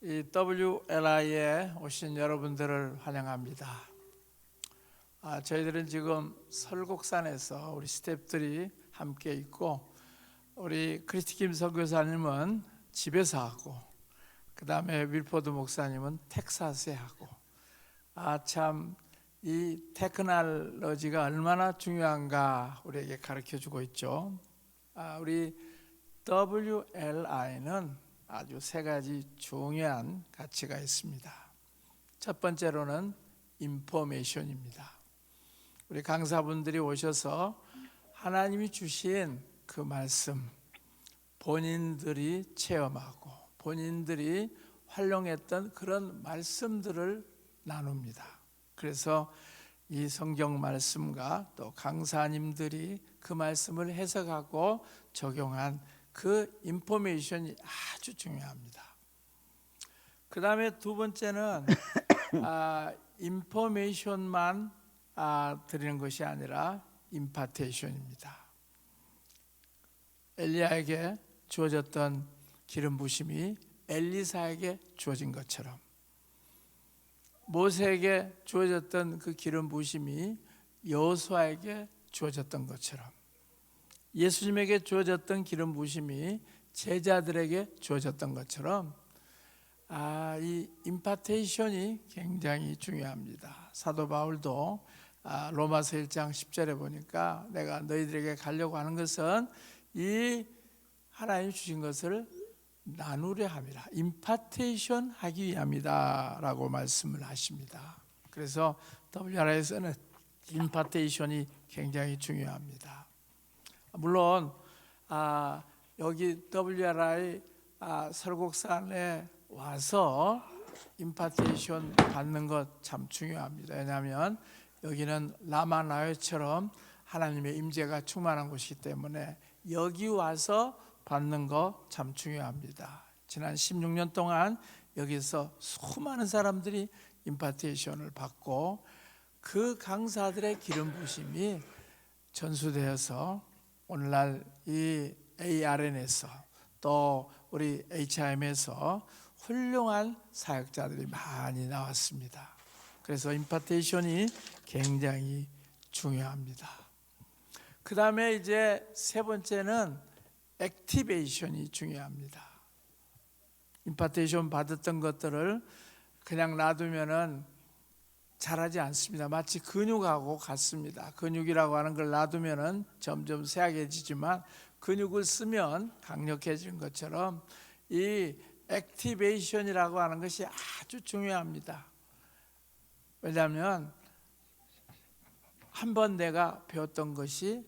이 WLI에 오신 여러분들을 환영합니다. 저희들은 지금 설곡산에서 우리 스태프들이 함께 있고, 우리 크리스티 김 선교사님은 집에서 하고, 그 다음에 윌포드 목사님은 텍사스에 하고, 참 이 테크놀로지가 얼마나 중요한가 우리에게 가르쳐주고 있죠. 우리 WLI는 아주 세 가지 중요한 가치가 있습니다. 첫 번째로는 인포메이션입니다. 우리 강사분들이 오셔서 하나님이 주신 그 말씀, 본인들이 체험하고 본인들이 활용했던 그런 말씀들을 나눕니다. 그래서 이 성경 말씀과 또 강사님들이 그 말씀을 해석하고 적용한 그 인포메이션이 아주 중요합니다. 그 다음에 두 번째는 인포메이션만 드리는 것이 아니라 임파테이션입니다. 엘리야에게 주어졌던 기름 부심이 엘리사에게 주어진 것처럼, 모세에게 주어졌던 그 기름 부심이 여호수아에게 주어졌던 것처럼, 예수님에게 주어졌던 기름 부심이 제자들에게 주어졌던 것처럼 이 임파테이션이 굉장히 중요합니다. 사도 바울도 로마서 1장 10절에 보니까 내가 너희들에게 가려고 하는 것은 이 하나님 주신 것을 나누려 함이라, 임파테이션 하기 위함이다 라고 말씀을 하십니다. 그래서 WR에서는 임파테이션이 굉장히 중요합니다. 물론 여기 WRI 설곡산에 와서 임파테이션 받는 것 참 중요합니다. 왜냐하면 여기는 라마나요처럼 하나님의 임재가 충만한 곳이기 때문에 여기 와서 받는 거 참 중요합니다. 지난 16년 동안 여기서 수많은 사람들이 임파테이션을 받고 그 강사들의 기름 부심이 전수되어서 오늘날 이 ARN에서 또 우리 HIM에서 훌륭한 사역자들이 많이 나왔습니다. 그래서 임파테이션이 굉장히 중요합니다. 그 다음에 이제 세 번째는 액티베이션이 중요합니다. 임파테이션 받았던 것들을 그냥 놔두면은 잘하지 않습니다. 마치 근육하고 같습니다. 근육이라고 하는 걸 놔두면은 점점 쇠약해지지만 근육을 쓰면 강력해지는 것처럼 이 액티베이션이라고 하는 것이 아주 중요합니다. 왜냐하면 한번 내가 배웠던 것이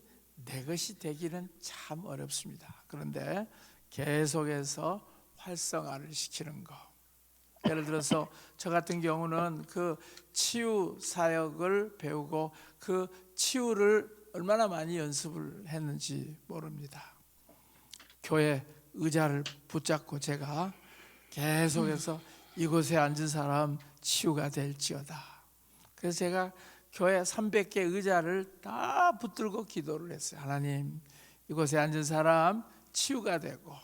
내 것이 되기는 참 어렵습니다. 그런데 계속해서 활성화를 시키는 거. 예를 들어서 저 같은 경우는 그 치유 사역을 배우고 그 치유를 얼마나 많이 연습을 했는지 모릅니다. 교회 의자를 붙잡고 제가 계속해서 이곳에 앉은 사람 치유가 될지어다. 그래서 제가 교회 300개 의자를 다 붙들고 기도를 했어요. 하나님, 이곳에 앉은 사람 치유가 되고,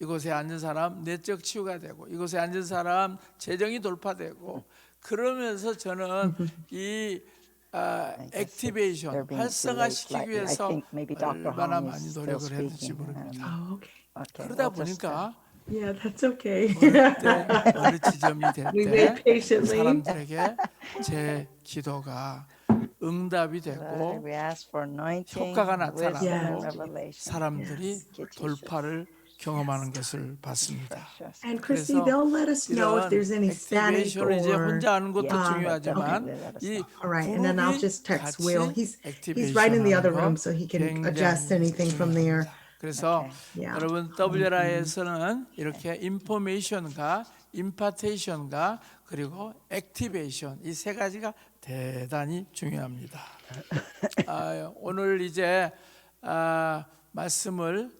이곳에 앉은 사람 내적 치유가 되고, 이곳에 앉은 사람 재정이 돌파되고, 그러면서 저는 이 액티베이션, 활성화시키기 위해서 얼마나 많이 노력을 했는지 모릅니다. 그러다 보니까 Yeah, that's okay. 어느 지점이 We 될 wait 때 patiently. 사람들에게 제 기도가 응답이 되고 효과가 나타나고 사람들이 돌파를 경험하는 것을 봤습니다. And Christy, 그래서 they'll let us know if 이런 there's any static 액티베이션을 이제 or. 혼자 하는 것도 Yeah. 중요하지만 이 All right, and then I'll 그룹이 just text 같이 Will. He's right in the other room, so he can 굉장히 adjust anything from there. 중요합니다. 그래서 Yeah. 여러분 WRI에서는 이렇게 인포메이션과 임파테이션과 그리고 액티베이션, 이 세 가지가 대단히 중요합니다. 오늘 이제 말씀을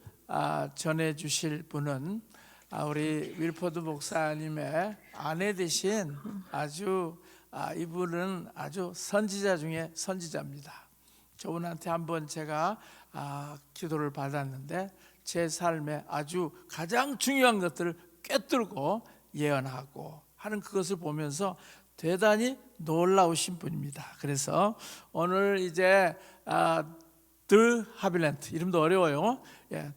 전해 주실 분은 우리 윌포드 목사님의 아내 되신 아주 이분은 아주 선지자 중에 선지자입니다. 저분한테 한번 제가 기도를 받았는데 제 삶에 아주 가장 중요한 것들을 꿰뚫고 예언하고 하는 그것을 보면서 대단히 놀라우신 분입니다. 그래서 오늘 이제 들 하빌렌트, 이름도 어려워요.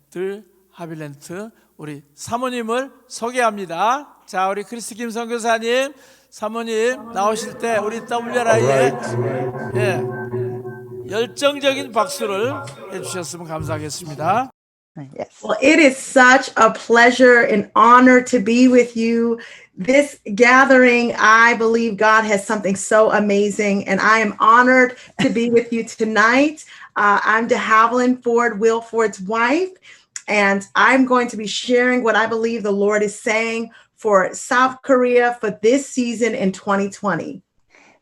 들 하빌렌트 우리 사모님을 소개합니다. 자, 우리 크리스 김 선교사님, 사모님 나오실 때 우리 WRI에 열정적인 박수를 해주셨으면 감사하겠습니다. Yes. Well, it is such a pleasure and honor to be with you. This gathering, I believe God has something so amazing, and I am honored to be with you tonight. I'm de Havilland Ford, Will Ford's wife, and I'm going to be sharing what I believe the Lord is saying for South Korea for this season in 2020.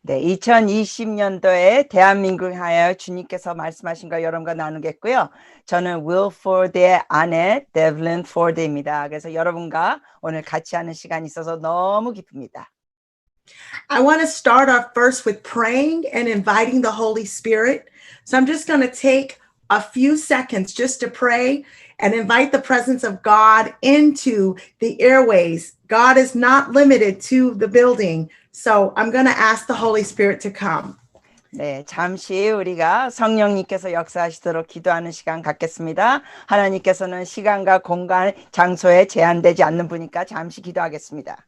네, 2020년도에 대한민국을 하여 주님께서 말씀하신 거 여러분과 나누겠고요. 저는 Will Ford의 아내 Devlin Ford입니다. 그래서 여러분과 오늘 같이 하는 시간이 있어서 너무 기쁩니다. I want to start off first with praying and inviting the Holy Spirit. So I'm just going to take a few seconds just to pray and invite the presence of God into the airways. God is not limited to the building. So I'm going to ask the Holy Spirit to come. 네, 잠시 우리가 성령님께서 역사하시도록 기도하는 시간 갖겠습니다. 하나님께서는 시간과 공간, 장소에 제한되지 않는 분이니까 잠시 기도하겠습니다.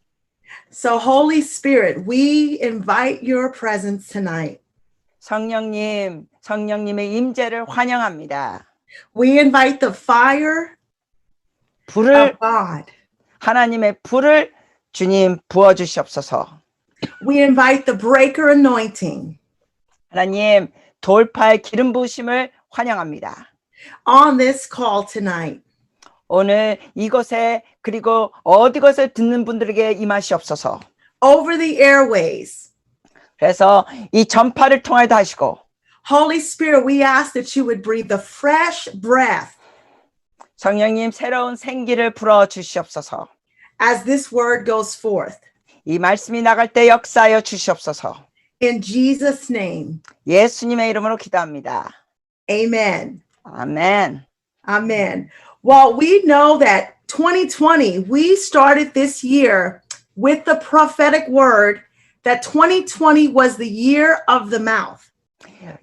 So Holy Spirit, we invite your presence tonight. 성령님, 성령님의 임재를 환영합니다. We invite the fire 불을 of God. 하나님의 불을 주님 부어 주시옵소서. We invite the breaker anointing 하나님 돌파의 기름 부으심을 환영합니다. on this call tonight. 오늘 이곳에 그리고 어디 곳에 듣는 분들에게 임하시옵소서. Over the airways. 그래서 이 전파를 통하여도 하시고 Holy Spirit, we ask that you would breathe the fresh breath 성령님 새로운 생기를 불어 주시옵소서. as this word goes forth. 이 말씀이 나갈 때 역사하여 주시옵소서. In Jesus' name, 예수님의 이름으로 기도합니다. amen. 아멘. Amen. Well, we know that 2020, we started this year with the prophetic word that 2020 was the year of the mouth.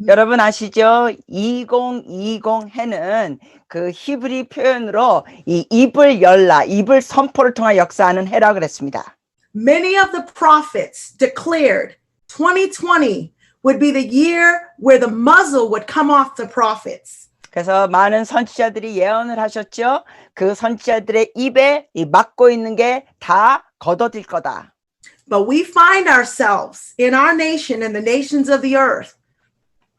여러분 아시죠? 2020 해는 그 히브리 표현으로 이 입을 열라, 입을 선포를 통해 역사하는 해라 그랬습니다. Many of the prophets declared 2020 would be the year where the muzzle would come off the prophets. 그래서 많은 선지자들이 예언을 하셨죠. 그 선지자들의 입에 이 막고 있는 게 다 걷어질 거다. But we find ourselves in our nation and the nations of the earth.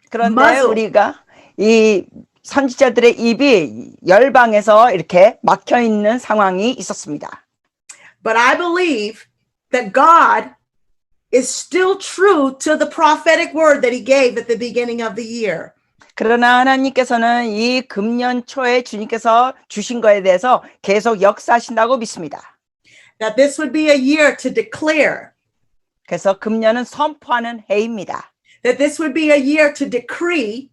그런데 muzzle. 우리가 이 선지자들의 입이 열방에서 이렇게 막혀 있는 상황이 있었습니다. But I believe that God is still true to the prophetic word that he gave at the beginning of the year. 그러나 하나님께서는 이 금년 초에 주님께서 주신 거에 대해서 계속 역사하신다고 믿습니다. That this would be a year to declare. 그래서 금년은 선포하는 해입니다. That this would be a year to decree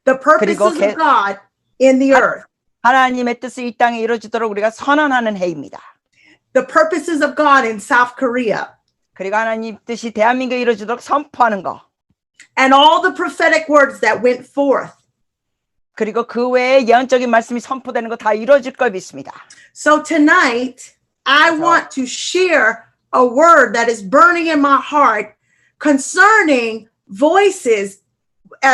the purposes 그리고 of God in the earth. 하나님의 뜻이 이 땅에 이루어지도록 우리가 선언하는 해입니다. The purposes of God in South Korea. 그리고 하나님 뜻이 대한민국에 이루어지도록 선포하는 거. And all the prophetic words that went forth. 그리고 그 외에 예언적인 말씀이 선포되는 거 다 이루어질 걸 믿습니다. So tonight, I want to share a word that is burning in my heart concerning voices,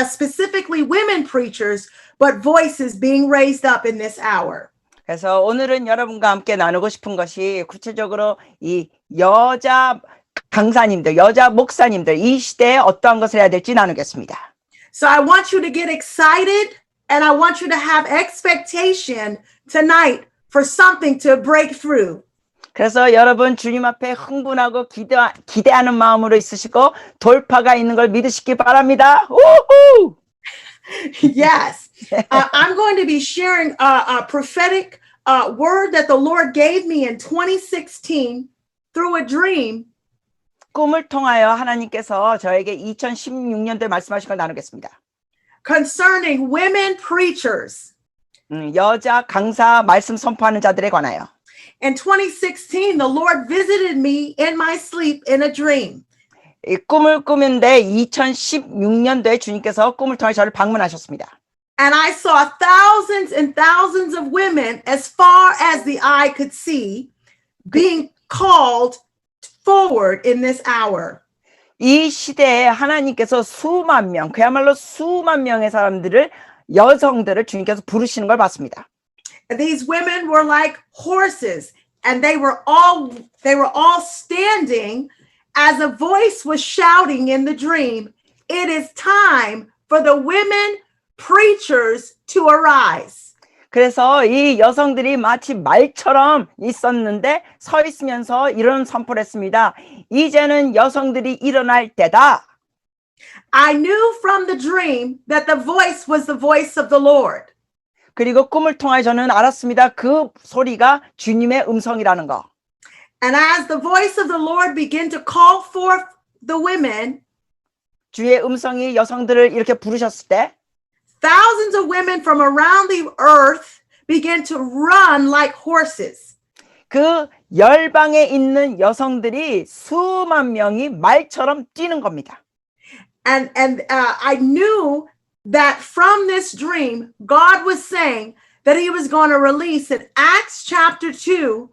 specifically women preachers, but voices being raised up in this hour. 그래서 오늘은 여러분과 함께 나누고 싶은 것이 구체적으로 이 여자 강사님들, 여자 목사님들 이 시대에 어떠한 것을 해야 될지 나누겠습니다. So I want you to get excited and I want you to have expectation tonight for something to break through. 그래서 여러분 주님 앞에 흥분하고 기대하는 마음으로 있으시고 돌파가 있는 걸 믿으시기 바랍니다. 우후! Yes. I'm going to be sharing a prophetic word that the Lord gave me in 2016 through a dream. 꿈을 통하여 하나님께서 저에게 2016년도에 말씀하신 걸 나누겠습니다. Concerning women preachers. 여자 강사 말씀 선포하는 자들에 관하여. In 2016, the Lord visited me in my sleep in a dream. 이 꿈을 꾸는데 2016년도에 주님께서 꿈을 통해 저를 방문하셨습니다. And I saw thousands and thousands of women as far as the eye could see being called forward in this hour. 이 시대에 하나님께서 수만 명, 그야말로 수만 명의 사람들을, 여성들을 주님께서 부르시는 걸 봤습니다. These women were like horses, and they were all standing as a voice was shouting in the dream, "It is time for the women preachers to arise." 그래서 이 여성들이 마치 말처럼 있었는데 서 있으면서 이런 선포를 했습니다. 이제는 여성들이 일어날 때다. I knew from the dream that the voice was the voice of the Lord. 그리고 꿈을 통해 저는 알았습니다. 그 소리가 주님의 음성이라는 거. And as the voice of the Lord began to call forth the women, 주의 음성이 여성들을 이렇게 부르셨을 때 thousands of women from around the earth began to run like horses. 그 열방에 있는 여성들이 수만 명이 말처럼 뛰는 겁니다. And I knew that from this dream, God was saying that he was going to release in Acts chapter 2,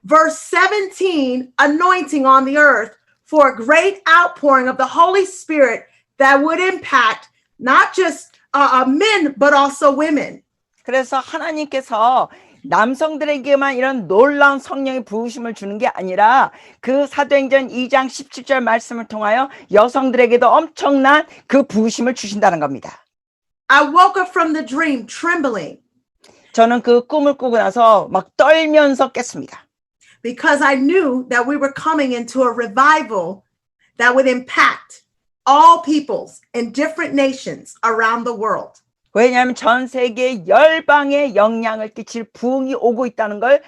verse 17, anointing on the earth for a great outpouring of the Holy Spirit that would impact not just men, but also women. 그래서 하나님께서 남성들에게만 이런 놀라운 성령의 부으심을 주는 게 아니라 그 사도행전 2장 17절 말씀을 통하여 여성들에게도 엄청난 그 부으심을 주신다는 겁니다. I woke up from the dream trembling 저는 그 꿈을 꾸고 나서 막 떨면서 깼습니다. because I knew that we were coming into a revival that would impact all peoples in different nations around the world. 왜냐하면 전 세계 열방에 영향을 끼칠 부흥이 오고 있다는 걸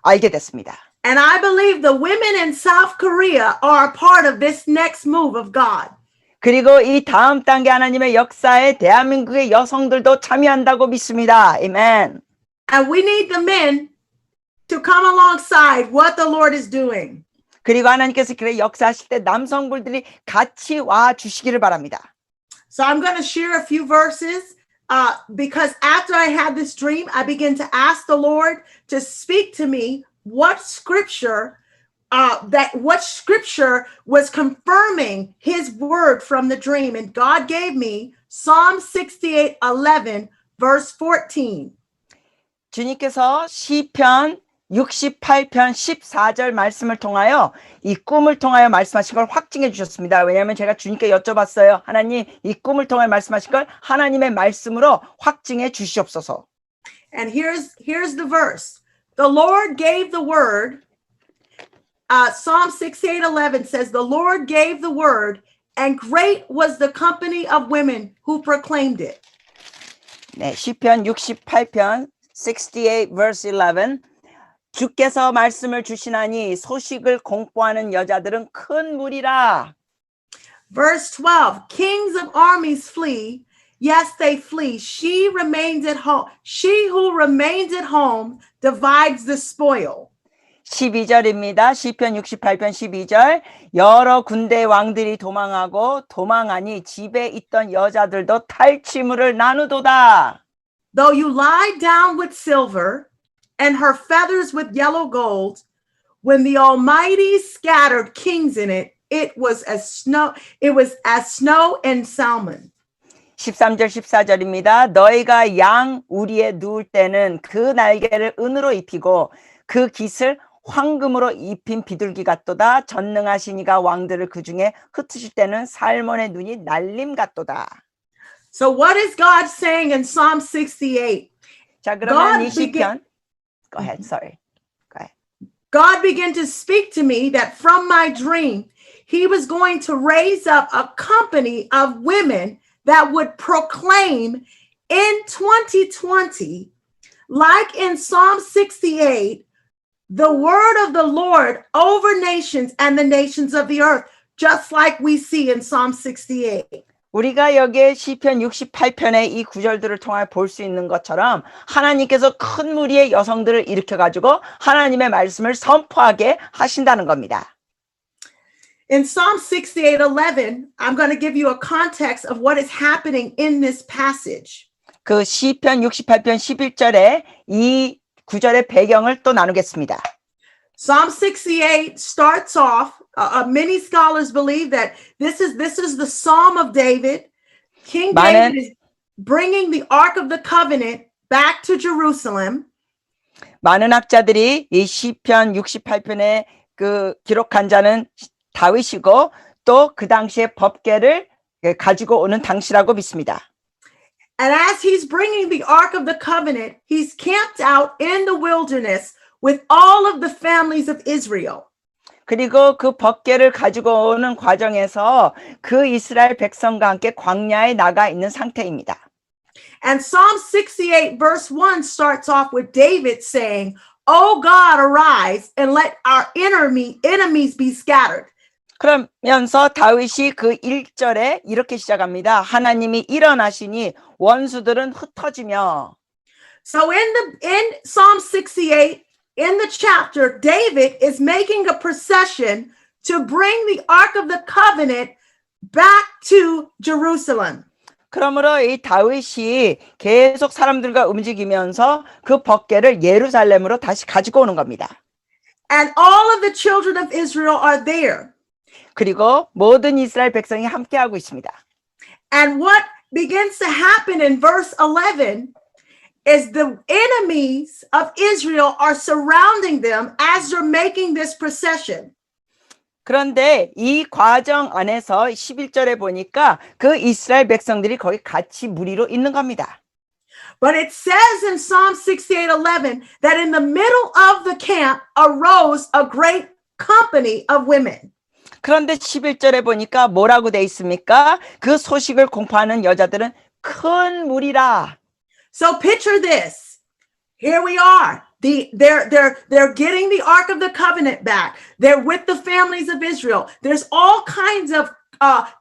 알게 됐습니다. And I believe the women in South Korea are a part of this next move of God. 그리고 이 다음 단계 하나님의 역사에 대한민국의 여성들도 참여한다고 믿습니다. 아멘. And we need the men to come alongside what the Lord is doing. 그리고 하나님께서 그래 역사하실 때 남성분들이 같이 와 주시기를 바랍니다. So I'm going to share a few verses because after I had this dream, I began to ask the Lord to speak to me what scripture was confirming his word from the dream. And God gave me Psalm 68:11, verse 14. 주님께서 시편 68편 14절 말씀을 통하여 이 꿈을 통하여 말씀하신 걸 확증해 주셨습니다. 왜냐하면 제가 주님께 여쭤봤어요. 하나님, 이 꿈을 통해 말씀하신 걸 하나님의 말씀으로 확증해 주시옵소서. And here's the verse. The Lord gave the word. Psalm 68:11 says, "The Lord gave the word, and great was the company of women who proclaimed it." 네, 시편 68편 68 verse 11. 주께서 말씀을 주시나니 소식을 공포하는 여자들은 큰 무리라. Verse 12, kings of armies flee. Yes, they flee. She remains at home. She who remains at home divides the spoil. 12절입니다. 시편 68편 12절. 여러 군대 왕들이 도망하니 집에 있던 여자들도 탈취물을 나누도다. Though you lie down with silver and her feathers with yellow gold, when the Almighty scattered kings in it, it was as snow and salmon. 13절 14절입니다. 너희가 양 우리에 누울 때는 그 날개를 은으로 입히고 그 깃을 황금으로 입힌 비둘기 같도다. 전능하신 이가 왕들을 그 중에 흩으실 때는 살몬의 눈이 날림 같도다. So what is God saying in Psalm 68? 자, 그러면 이 시편 Go ahead, sorry. Go ahead. God began to speak to me that from my dream, he was going to raise up a company of women that would proclaim in 2020, like in Psalm 68, the word of the Lord over nations and the nations of the earth, just like we see in Psalm 68. 우리가 여기에 시편 68편의 이 구절들을 통해 볼 수 있는 것처럼 하나님께서 큰 무리의 여성들을 일으켜 가지고 하나님의 말씀을 선포하게 하신다는 겁니다. In Psalm 68:11, I'm going to give you a context of what is happening in this passage. 그 시편 68편 11절에 이 구절의 배경을 또 나누겠습니다. Psalm 68 starts off. Many scholars believe that this is the Psalm of David. King 많은- David is bringing the Ark of the Covenant back to Jerusalem. 많은 학자들이 이 시편 68편에 그 기록한 자는 다윗이고 또 그 당시에 법궤를 가지고 오는 당시라고 믿습니다. And as he's bringing the Ark of the Covenant, he's camped out in the wilderness with all of the families of Israel. 그리고 그 법궤를 가지고 오는 과정에서 그 이스라엘 백성과 함께 광야에 나가 있는 상태입니다. And Psalm 68 verse 1 starts off with David saying, "O God, arise and let our enemies be scattered." 그러면서 다윗이 그 1절에 이렇게 시작합니다. 하나님이 일어나시니 원수들은 흩어지며. So in Psalm 68, in the chapter, David is making a procession to bring the Ark of the Covenant back to Jerusalem. 그러므로 이 다윗이 계속 사람들과 움직이면서 그 법궤를 예루살렘으로 다시 가지고 오는 겁니다. And all of the children of Israel are there. 그리고 모든 이스라엘 백성이 함께하고 있습니다. And what begins to happen in verse 11 is the enemies of Israel are surrounding them as they're making this procession. 그런데 이 과정 안에서 11절에 보니까 그 이스라엘 백성들이 거기 같이 무리로 있는 겁니다. But it says in Psalm 68:11 that in the middle of the camp arose a great company of women. 그런데 11절에 보니까 뭐라고 돼 있습니까? 그 소식을 공포하는 여자들은 큰 무리라. So picture this. Here we are. They're getting the Ark of the Covenant back. They're with the families of Israel. There's all kinds of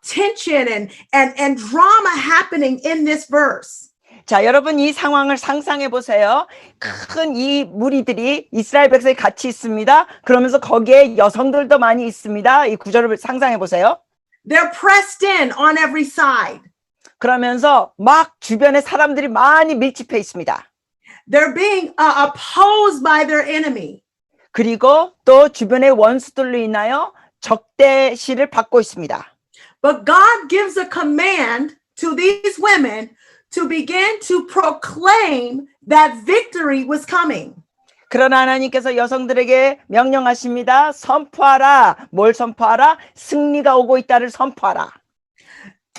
tension and drama happening in this verse. 자, 여러분 이 상황을 상상해 보세요. 큰 이 무리들이 이스라엘 백성이 같이 있습니다. 그러면서 거기에 여성들도 많이 있습니다. 이 구절을 상상해 보세요. They're pressed in on every side. 그러면서 막 주변에 사람들이 많이 밀집해 있습니다. They're being opposed by their enemy. 그리고 또 주변의 원수들로 인하여 적대시를 받고 있습니다. But God gives a command to these women to begin to proclaim that victory was coming. 그러나 하나님께서 여성들에게 명령하십니다. 선포하라. 뭘 선포하라? 승리가 오고 있다를 선포하라.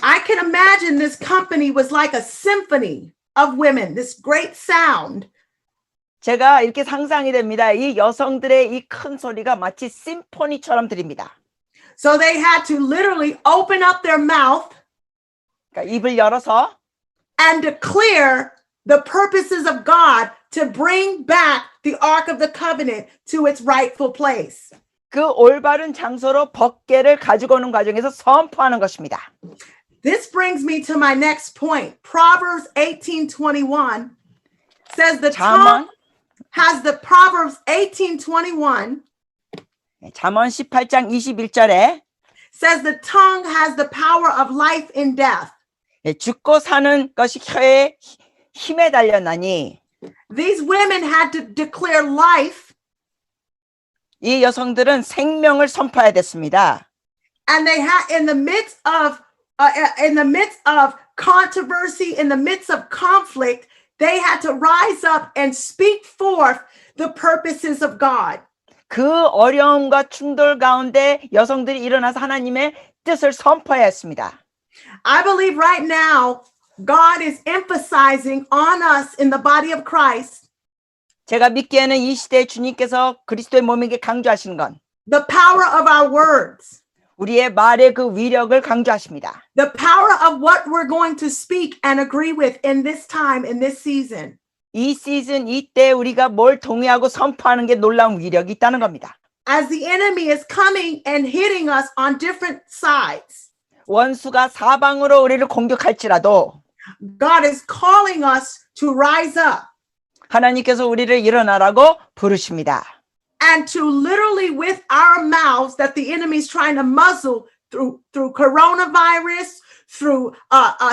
I can imagine this company was like a symphony of women, this great sound. 제가 이렇게 상상이 됩니다. 이 여성들의 이 큰 소리가 마치 심포니처럼 들립니다. So they had to literally open up their mouth 그러니까 입을 열어서 and declare the purposes of God to bring back the Ark of the Covenant to its rightful place. 그 올바른 장소로 법궤를 가지고 오는 과정에서 선포하는 것입니다. This brings me to my next point. Proverbs 18:21 says the tongue has the Proverbs 18:21 잠언 18장 21절에 says the tongue has the power of life and death. 죽고 사는 것이 혀의 힘에 달렸나니 These women had to declare life 이 여성들은 생명을 선포해야 됐습니다. and they had in the midst of controversy, in the midst of conflict, they had to rise up and speak forth the purposes of God. 그 어려움과 충돌 가운데 여성들이 일어나서 하나님의 뜻을 선포해야 했습니다. I believe right now God is emphasizing on us in the body of Christ 제가 믿기에는 이 시대에 주님께서 그리스도의 몸에게 강조하시는 건 the power of our words, 우리의 말의 그 위력을 강조하십니다. the power of what we're going to speak and agree with in this time, in this season. 이 시즌 이때 우리가 뭘 동의하고 선포하는 게 놀라운 위력이 있다는 겁니다. As the enemy is coming and hitting us on different sides. 원수가 사방으로 우리를 공격할지라도 God is calling us to rise up 하나님께서 우리를 일어나라고 부르십니다. and to literally with our mouths that the enemy is trying to muzzle through coronavirus, through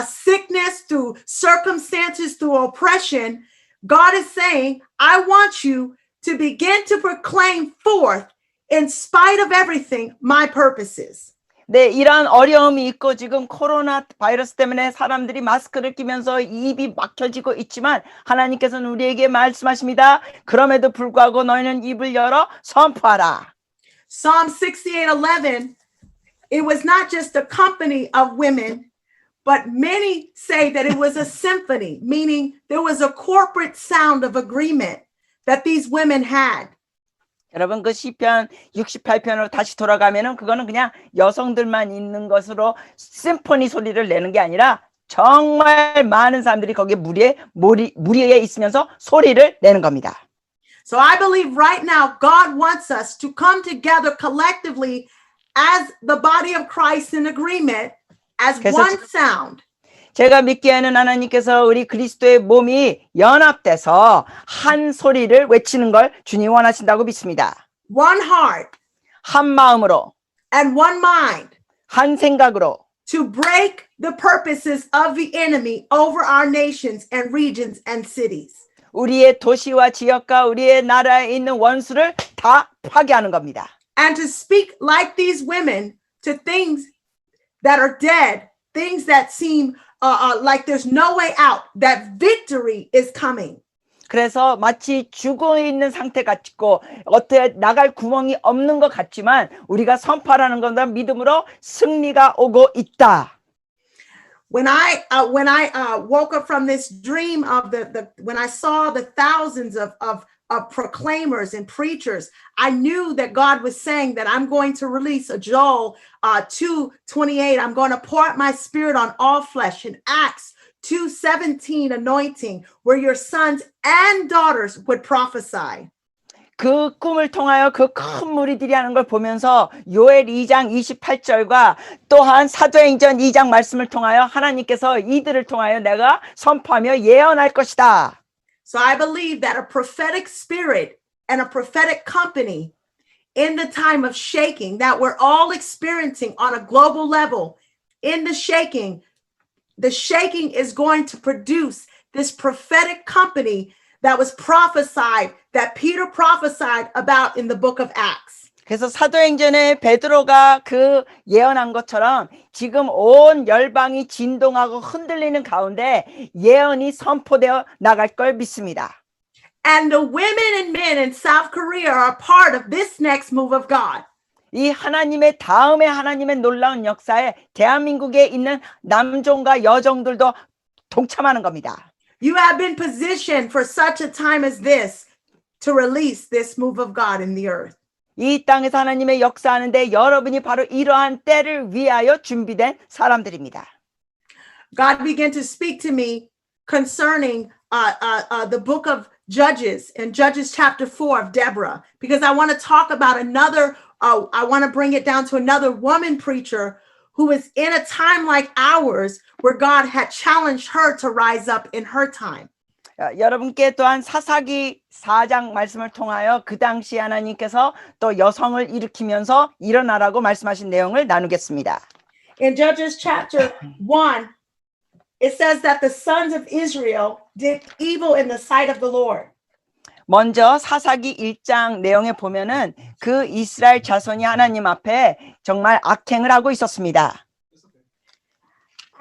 sickness, through circumstances, through oppression. God is saying, I want you to begin to proclaim forth, in spite of everything, my purposes. 네, 이러한 어려움이 있고 지금 코로나 바이러스 때문에 사람들이 마스크를 끼면서 입이 막혀지고 있지만 하나님께서는 우리에게 말씀하십니다. 그럼에도 불구하고 너희는 입을 열어 선포하라. Psalm 68:11, it was not just a company of women, but many say that it was a symphony, meaning there was a corporate sound of agreement that these women had. 여러분 그 시편 68편으로 다시 돌아가면은 그거는 그냥 여성들만 있는 것으로 심포니 소리를 내는 게 아니라 정말 많은 사람들이 거기에 무리에 있으면서 소리를 내는 겁니다. So I believe right now God wants us to come together collectively as the body of Christ in agreement, as one sound. 제가 믿기에는 하나님께서 우리 그리스도의 몸이 연합돼서 한 소리를 외치는 걸 주님이 원하신다고 믿습니다. One heart 한 마음으로 and one mind 한 생각으로 to break the purposes of the enemy over our nations and regions and cities. 우리의 도시와 지역과 우리의 나라에 있는 원수를 다 파괴하는 겁니다. And to speak like these women to things that are dead, things that seem like there's no way out, that victory is coming. 그래서 마치 죽어 있는 상태 같고 어떻게 나갈 구멍이 없는 것 같지만 우리가 선포하는 건다 믿음으로 승리가 오고 있다. When I woke up from this dream of when I saw the thousands of proclaimers and preachers, I knew that God was saying that I'm going to release a Joel 2:28. I'm going to pour out my spirit on all flesh, in Acts 2:17 anointing, where your sons and daughters would prophesy. 그 꿈을 통하여 그 큰 무리들이 하는 걸 보면서 요엘 2장 28절과 또한 사도행전 2장 말씀을 통하여 하나님께서 이들을 통하여 내가 선포하며 예언할 것이다. So I believe that a prophetic spirit and a prophetic company in the time of shaking that we're all experiencing on a global level, in the shaking is going to produce this prophetic company that was prophesied, that Peter prophesied about in the book of Acts. 그래서 사도행전에 베드로가 그 예언한 것처럼 지금 온 열방이 진동하고 흔들리는 가운데 예언이 선포되어 나갈 걸 믿습니다. And the women and men in South Korea are part of this next move of God. 이 하나님의 다음에 하나님의 놀라운 역사에 대한민국에 있는 남종과 여종들도 동참하는 겁니다. You have been positioned for such a time as this to release this move of God in the earth. 이 땅에서 하나님의 역사하는데 여러분이 바로 이러한 때를 위하여 준비된 사람들입니다. God began to speak to me concerning the book of Judges and Judges chapter 4 of Deborah, because I want to talk about another, I want to bring it down to another woman preacher who was in a time like ours where God had challenged her to rise up in her time. 여러분께 또한 사사기 4장 말씀을 통하여 그 당시 하나님께서 또 여성을 일으키면서 일어나라고 말씀하신 내용을 나누겠습니다. In Judges chapter 1, it says that the sons of Israel did evil in the sight of the Lord. 먼저 사사기 1장 내용에 보면은 그 이스라엘 자손이 하나님 앞에 정말 악행을 하고 있었습니다.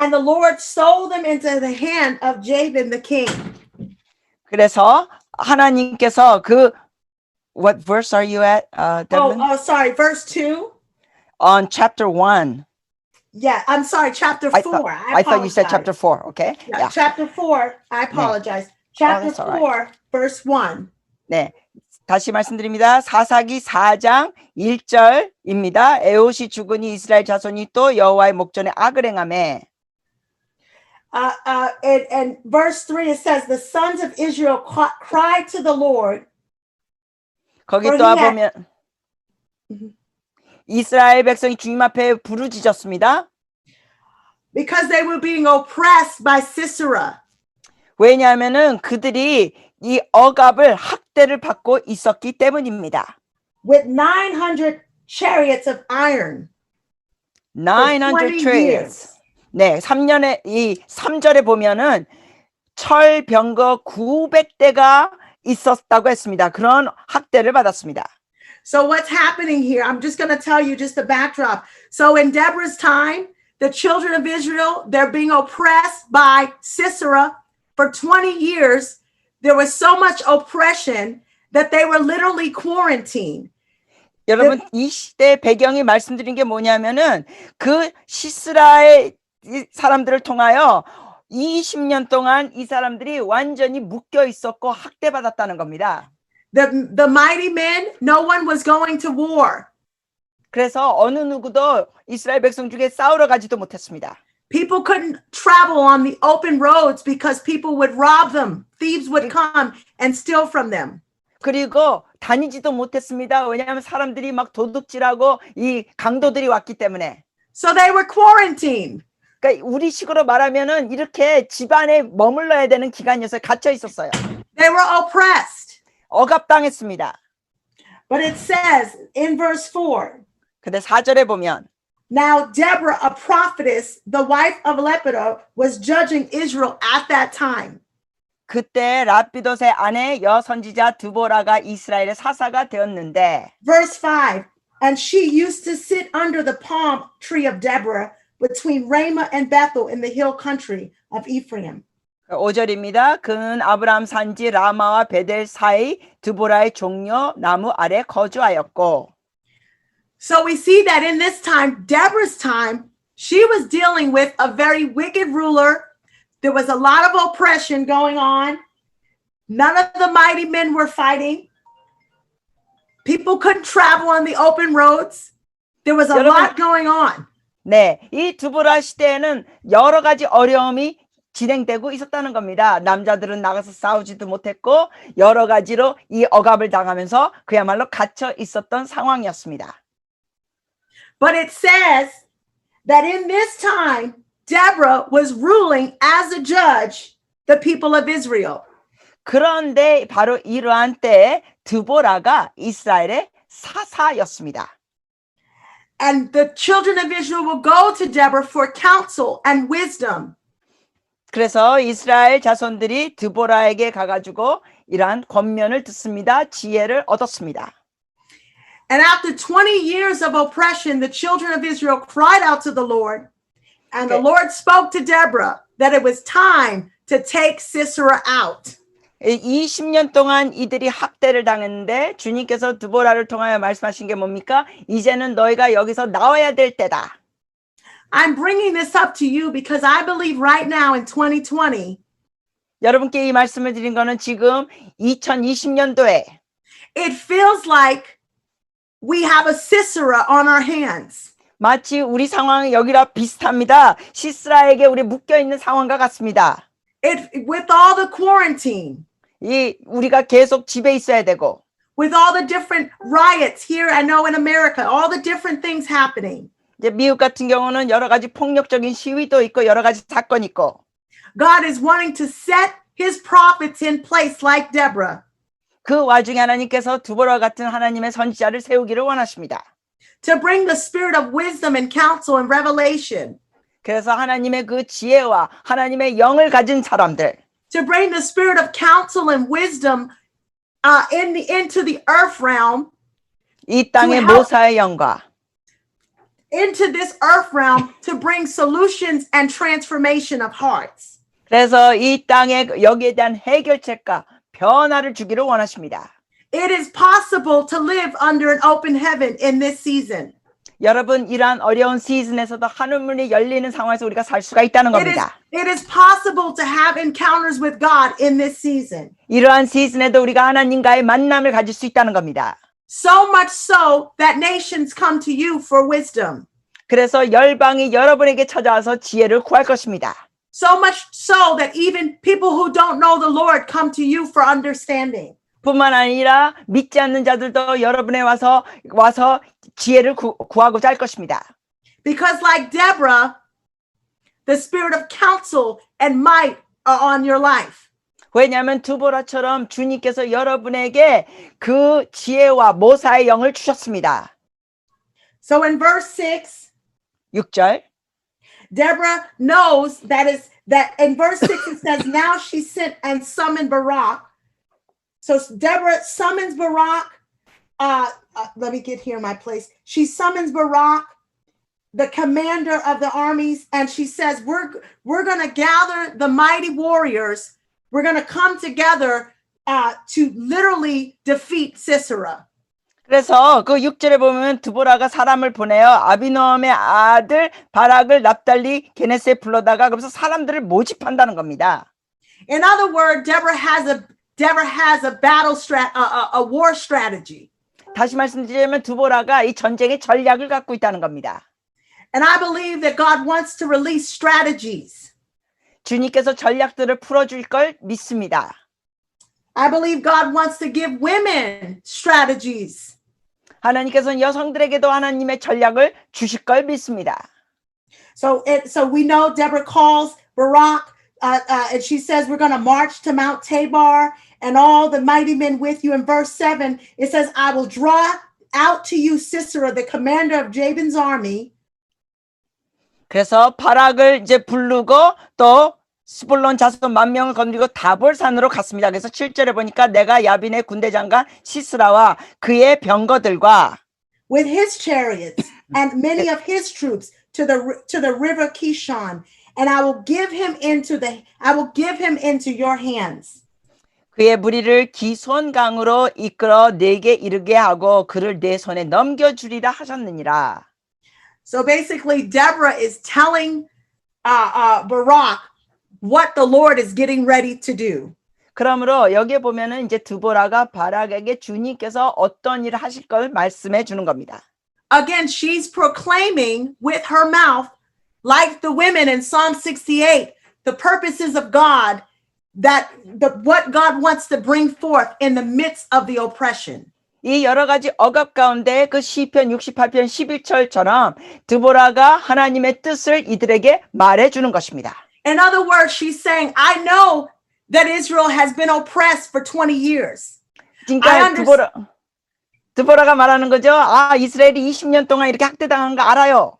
And the Lord sold them into the hand of Jabin the king. 그래서 하나님께서 그 what verse are you at? Devlin? Sorry, verse 2. On chapter 1. Yeah, I'm sorry, chapter 4. I thought you said chapter 4. Okay. Yeah, chapter 4. I apologize. Chapter that's all 4, verse 1. 네. 다시 말씀드립니다. 사사기 4장 1절입니다. 에옷이 죽으니 이스라엘 자손이 또 여호와의 목전에 악을 행하매. And verse 3, it says, the sons of Israel cried to the Lord. 거기 또 보면 이스라엘 백성이 주님 앞에 부르짖었습니다. because they were being oppressed by Sisera. 왜냐하면은 그들이 이 억압을 학대를 받고 있었기 때문입니다. With 900 chariots of iron. 900 20 chariots. 네, 3년에 이 3절에 보면은 철병거 900대가 있었다고 했습니다. 그런 학대를 받았습니다. So what's happening here? I'm just going to tell you just the backdrop. So in Deborah's time, the children of Israel, they're being oppressed by Sisera for 20 years. There was so much oppression that they were literally quarantined. 여러분 이 시대 배경이 말씀드린 게 뭐냐면은 그 시스라의 이 사람들을 통하여 20년 동안 이 사람들이 완전히 묶여 있었고 학대받았다는 겁니다. The mighty men, no one was going to war. 그래서 어느 누구도 이스라엘 백성 중에 싸우러 가지도 못했습니다. People couldn't travel on the open roads because people would rob them. Thieves would come and steal from them. 그리고 다니지도 못했습니다. 왜냐하면 사람들이 막 도둑질하고 이 강도들이 왔기 때문에. So they were quarantined. 그러니까 우리식으로 말하면은 이렇게 집안에 머물러야 되는 기간이었어요. 갇혀 있었어요. They were oppressed. 억압당했습니다. But it says in verse 4, 근데 4절에 보면 now Deborah, a prophetess, the wife of Lepida, was judging Israel at that time. 그때 라피돗의 아내 여선지자 드보라가 이스라엘의 사사가 되었는데 Verse 5, and she used to sit under the palm tree of Deborah between Ramah and Bethel in the hill country of Ephraim. 5절입니다. 그는 아브라함 산지 라마와 베델 사이 드보라의 종려 나무 아래 거주하였고. So we see that in this time, Deborah's time, she was dealing with a very wicked ruler. There was a lot of oppression going on. None of the mighty men were fighting. People couldn't travel on the open roads. There was a lot going on. 네, 이 드보라 시대에는 여러 가지 어려움이 진행되고 있었다는 겁니다. 남자들은 나가서 싸우지도 못했고 여러 가지로 이 억압을 당하면서 그야말로 갇혀 있었던 상황이었습니다. But it says that in this time, Deborah was ruling as a judge the people of Israel. 그런데 바로 이러한 때에 드보라가 이스라엘의 사사였습니다. And the children of Israel will go to Deborah for counsel and wisdom. 그래서 이스라엘 자손들이 드보라에게 가가지고 이러한 권면을 듣습니다. 지혜를 얻었습니다. And after 20 years of oppression, the children of Israel cried out to the Lord. And the Lord spoke to Deborah that it was time to take Sisera out. 20년 동안 이들이 학대를 당했는데 주님께서 드보라를 통하여 말씀하신 게 뭡니까? 이제는 너희가 여기서 나와야 될 때다. I'm bringing this up to you because I believe right now in 2020, 여러분께 이 말씀을 드린 거는 지금 2020년도에 it feels like we have a Sisera on our hands. 마치 우리 상황이 여기랑 비슷합니다. 시스라에게 우리 묶여 있는 상황과 같습니다. With all the quarantine, 이 우리가 계속 집에 있어야 되고, with all the different riots here, I know in America, all the different things happening. 이제 미국 같은 경우는 여러 가지 폭력적인 시위도 있고 여러 가지 사건이 있고. God is wanting to set his prophets in place like Deborah. 그 와중에 하나님께서 드보라 같은 하나님의 선지자를 세우기를 원하십니다. To bring the spirit of wisdom and counsel and revelation. 그래서 하나님의 그 지혜와 하나님의 영을 가진 사람들. To bring the spirit of counsel and wisdom into the earth realm. 이 땅의 모사의 영과. Into this earth realm to bring solutions and transformation of hearts. 그래서 이 땅에 여기에 대한 해결책과 변화를 주기를 원하십니다. It is possible to live under an open heaven in this season. 여러분 이러한 어려운 시즌에서도 하늘문이 열리는 상황에서 우리가 살 수가 있다는 겁니다. It is possible to have encounters with God in this season. 이러한 시즌에도 우리가 하나님과의 만남을 가질 수 있다는 겁니다. So much so that nations come to you for wisdom. 그래서 열방이 여러분에게 찾아와서 지혜를 구할 것입니다. So much so that even people who don't know the Lord come to you for understanding. 뿐만 아니라 믿지 않는 자들도 여러분에 와서 지혜를 구하고자 할 것입니다. Because like Deborah, the spirit of counsel and might are on your life. 왜냐하면 드보라처럼 주님께서 여러분에게 그 지혜와 모사의 영을 주셨습니다. So in verse 6, 6절. Deborah knows that in verse 6 it says, now she sent and summoned Barak. So Deborah summons Barak. Let me get here my place. She summons Barak, the commander of the armies, and she says, we're going to gather the mighty warriors. We're going to come together to literally defeat Sisera. 그래서 그 6절에 보면 드보라가 사람을 보내요. 아비노함의 아들 바락을 납달리 게네스에 불러다가 그래서 사람들을 모집한다는 겁니다. In other words, Deborah has a battle a war strategy. 다시 말씀드리면 드보라가 이 전쟁의 전략을 갖고 있다는 겁니다. And I believe that God wants to release strategies. 주님께서 전략들을 풀어줄 걸 믿습니다. I believe God wants to give women strategies. 하나님께서는 여성들에게도 하나님의 전략을 주실 걸 믿습니다. So we know Deborah calls Barak and she says, we're going to march to Mount Tabor and all the mighty men with you. In verse 7, it says, I will draw out to you Sisera, the commander of Jabin's army. 그래서 바락을 이제 부르고 또 스불론 자손 10,000명을 건드리고 다볼산으로 갔습니다. 그래서 7절에 보니까 내가 야빈의 군대 장관 시스라와 그의 병거들과 with his chariots and many of his troops to the river Kishon, and I will give him into your hands. 그의 무리를 기손강으로 이끌어 내게 이르게 하고 그를 내 손에 넘겨주리라 하셨느니라. So basically, Deborah is telling Barak what the Lord is getting ready to do. 그러므로 여기에 보면은 이제 드보라가 바락에게 주님께서 어떤 일을 하실 걸 말씀해 주는 겁니다. Again, she's proclaiming with her mouth, like the women in Psalm 68, the purposes of God, what God wants to bring forth in the midst of the oppression. 이 여러 가지 억압 가운데 그 시편 68편 11절처럼 드보라가 하나님의 뜻을 이들에게 말해 주는 것입니다. In other words, she's saying, I know that Israel has been oppressed for 20 years. 그러니까 드보라가 말하는 거죠. 아, 이스라엘이 20년 동안 이렇게 학대당한 거 알아요.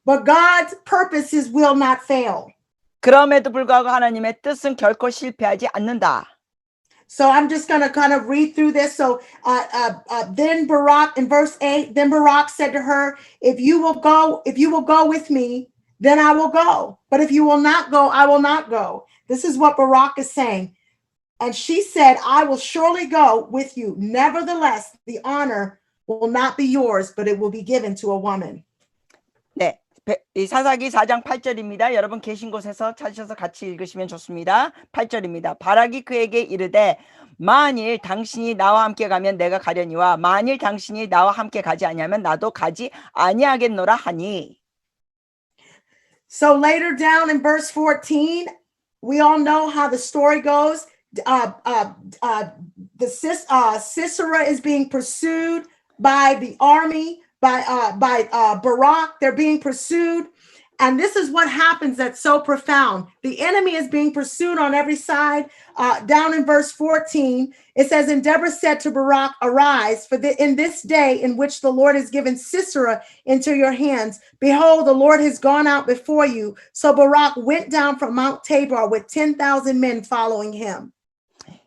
But God's purposes will not fail. 그럼에도 불구하고 하나님의 뜻은 결코 실패하지 않는다. So I'm just going to kind of read through this. So then Barak, in verse 8, then Barak said to her, if you will go with me, then I will go. But if you will not go, I will not go. This is what Barak is saying. And she said, I will surely go with you. Nevertheless, the honor will not be yours, but it will be given to a woman. 네, 이 사사기 4장 8절입니다. 여러분 계신 곳에서 찾으셔서 같이 읽으시면 좋습니다. 8절입니다. 바락이 그에게 이르되 만일 당신이 나와 함께 가면 내가 가려니와 만일 당신이 나와 함께 가지 아니하면 나도 가지 아니하겠노라 하니. So later down in verse 14, we all know how the story goes. Sisera is being pursued by the army, by Barak. They're being pursued. And this is what happens that's so profound. The enemy is being pursued on every side. Down in verse 14, it says, and Deborah said to Barak, arise, for in this day in which the Lord has given Sisera into your hands, behold, the Lord has gone out before you. So Barak went down from Mount Tabor with 10,000 men following him.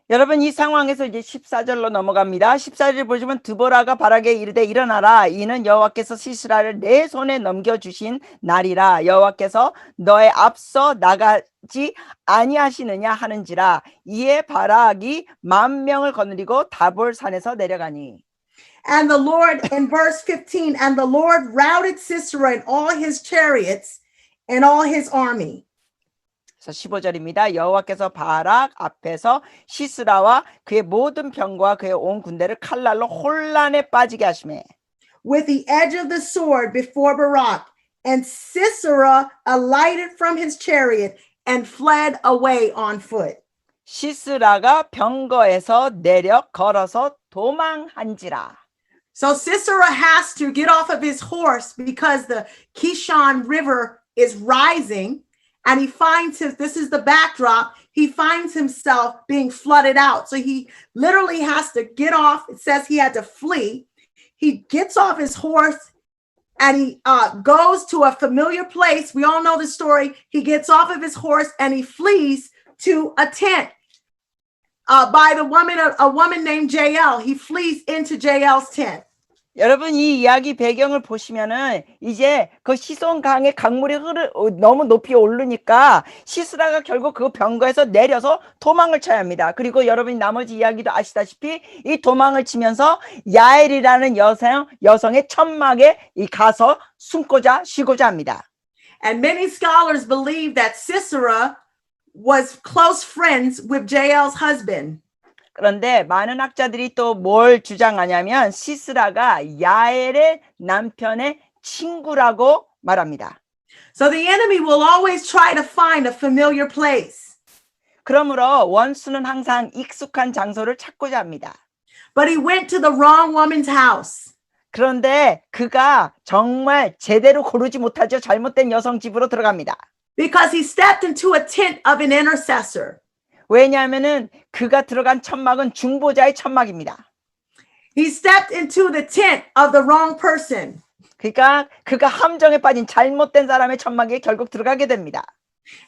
여러분 이 상황에서 이제 14절로 넘어갑니다. 14절 보시면 드보라가 바락에 이르되 일어나라. 이는 여호와께서 시스라를 내 손에 넘겨주신 날이라. 여호와께서 너의 앞서 나가지 아니하시느냐 하는지라. 이에 바락이 10,000명을 거느리고 다볼산에서 내려가니. And the Lord, in verse 15, and the Lord routed Sisera and all his chariots and all his army. 15절입니다. 여호와께서 바락 앞에서 시스라와 그의 모든 병과 그의 온 군대를 칼날로 혼란에 빠지게 하시매. With the edge of the sword before Barak, and Sisera alighted from his chariot and fled away on foot. 시스라가 병거에서 내려 걸어서 도망한지라. So Sisera has to get off of his horse because the Kishon River is rising. and he finds this is the backdrop, he finds himself being flooded out. So he literally has to get off. It says he had to flee. He gets off his horse and he goes to a familiar place. We all know the story. He gets off of his horse and he flees to a tent by a woman named Jael. He flees into Jael's tent. 여러분 이 이야기 배경을 보시면은 이제 그 시손강의 강물이 너무 높이 오르니까 시스라가 결국 그 병거에서 내려서 도망을 쳐야 합니다. 그리고 여러분이 나머지 이야기도 아시다시피 이 도망을 치면서 야엘이라는 여성의 천막에 가서 숨고자 쉬고자 합니다. And many scholars believe that Sisera was close friends with Jael's husband. 그런데 많은 학자들이 또 뭘 주장하냐면 시스라가 야엘의 남편의 친구라고 말합니다. So the enemy will always try to find a familiar place. 그러므로 원수는 항상 익숙한 장소를 찾고자 합니다. But he went to the wrong woman's house. 그런데 그가 정말 제대로 고르지 못하죠. 잘못된 여성 집으로 들어갑니다. Because he stepped into a tent of an intercessor. 왜냐하면은 그가 들어간 천막은 중보자의 천막입니다. He stepped into the tent of the wrong person. 그러니까 그가 함정에 빠진 잘못된 사람의 천막에 결국 들어가게 됩니다.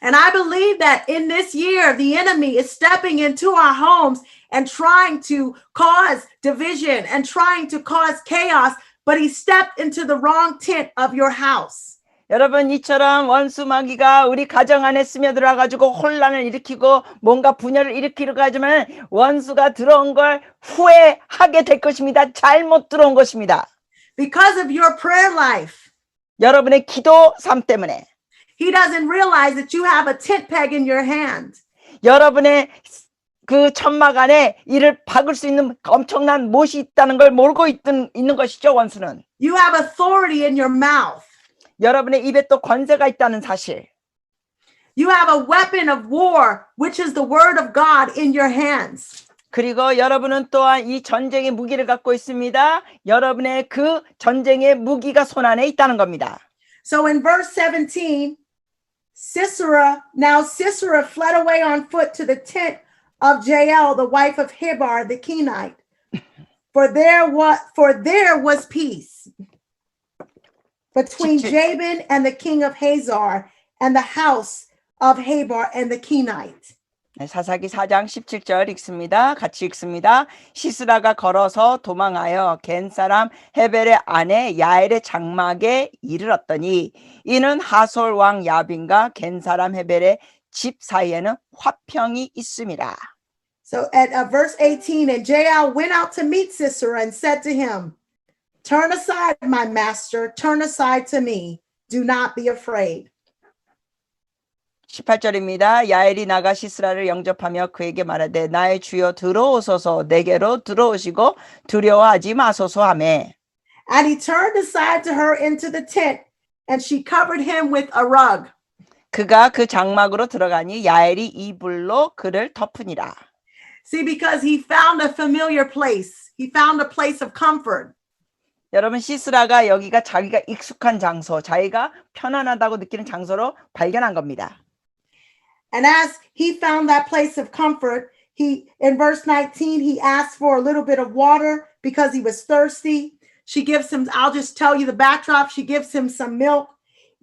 And I believe that in this year, the enemy is stepping into our homes and trying to cause division and trying to cause chaos, but he stepped into the wrong tent of your house. 여러분 이처럼 원수 마귀가 우리 가정 안에 스며들어 가지고 혼란을 일으키고 뭔가 분열을 일으키려고 하지만 원수가 들어온 걸 후회하게 될 것입니다. 잘못 들어온 것입니다. Because of your prayer life. 여러분의 기도 삶 때문에. He doesn't realize that you have a tent peg in your hand. 여러분의 그 천막 안에 이를 박을 수 있는 엄청난 못이 있다는 걸 모르고 있는 것이죠, 원수는. You have authority in your mouth. 여러분의 입에 또 권세가 있다는 사실. You have a weapon of war, which is the word of God in your hands. 그리고 여러분은 또한 이 전쟁의 무기를 갖고 있습니다. 여러분의 그 전쟁의 무기가 손 안에 있다는 겁니다. So in verse 17, Sisera fled away on foot to the tent of Jael, the wife of Heber the Kenite, for there was peace between Jabin and the king of Hazor and the house of Heber and the Kenite. 사사기 4장 17절 읽습니다. 같이 읽습니다. 시스라가 걸어서 도망하여 겐 사람 헤벨의 아내 야엘의 장막에 이르렀더니 이는 하솔 왕 야빈과 겐 사람 헤벨의 집 사이에는 화평이 있음이라. So at verse 18, and Jael went out to meet Sisera and said to him, "Turn aside, my master, turn aside to me. Do not be afraid." 18절입니다. 야엘이 나가 시스라를 영접하며 그에게 말하되 나의 주여 들어오소서 내게로 들어오시고 두려워하지 마소서 하매. And he turned aside to her into the tent, and she covered him with a rug. 그가 그 장막으로 들어가니 야엘이 이불로 그를 덮으니라. See, because he found a familiar place. He found a place of comfort. 여러분 시스라가 여기가 자기가 익숙한 장소, 자기가 편안하다고 느끼는 장소로 발견한 겁니다. And as he found that place of comfort, in verse 19, he asked for a little bit of water because he was thirsty. She gives him, I'll just tell you the backdrop. She gives him some milk.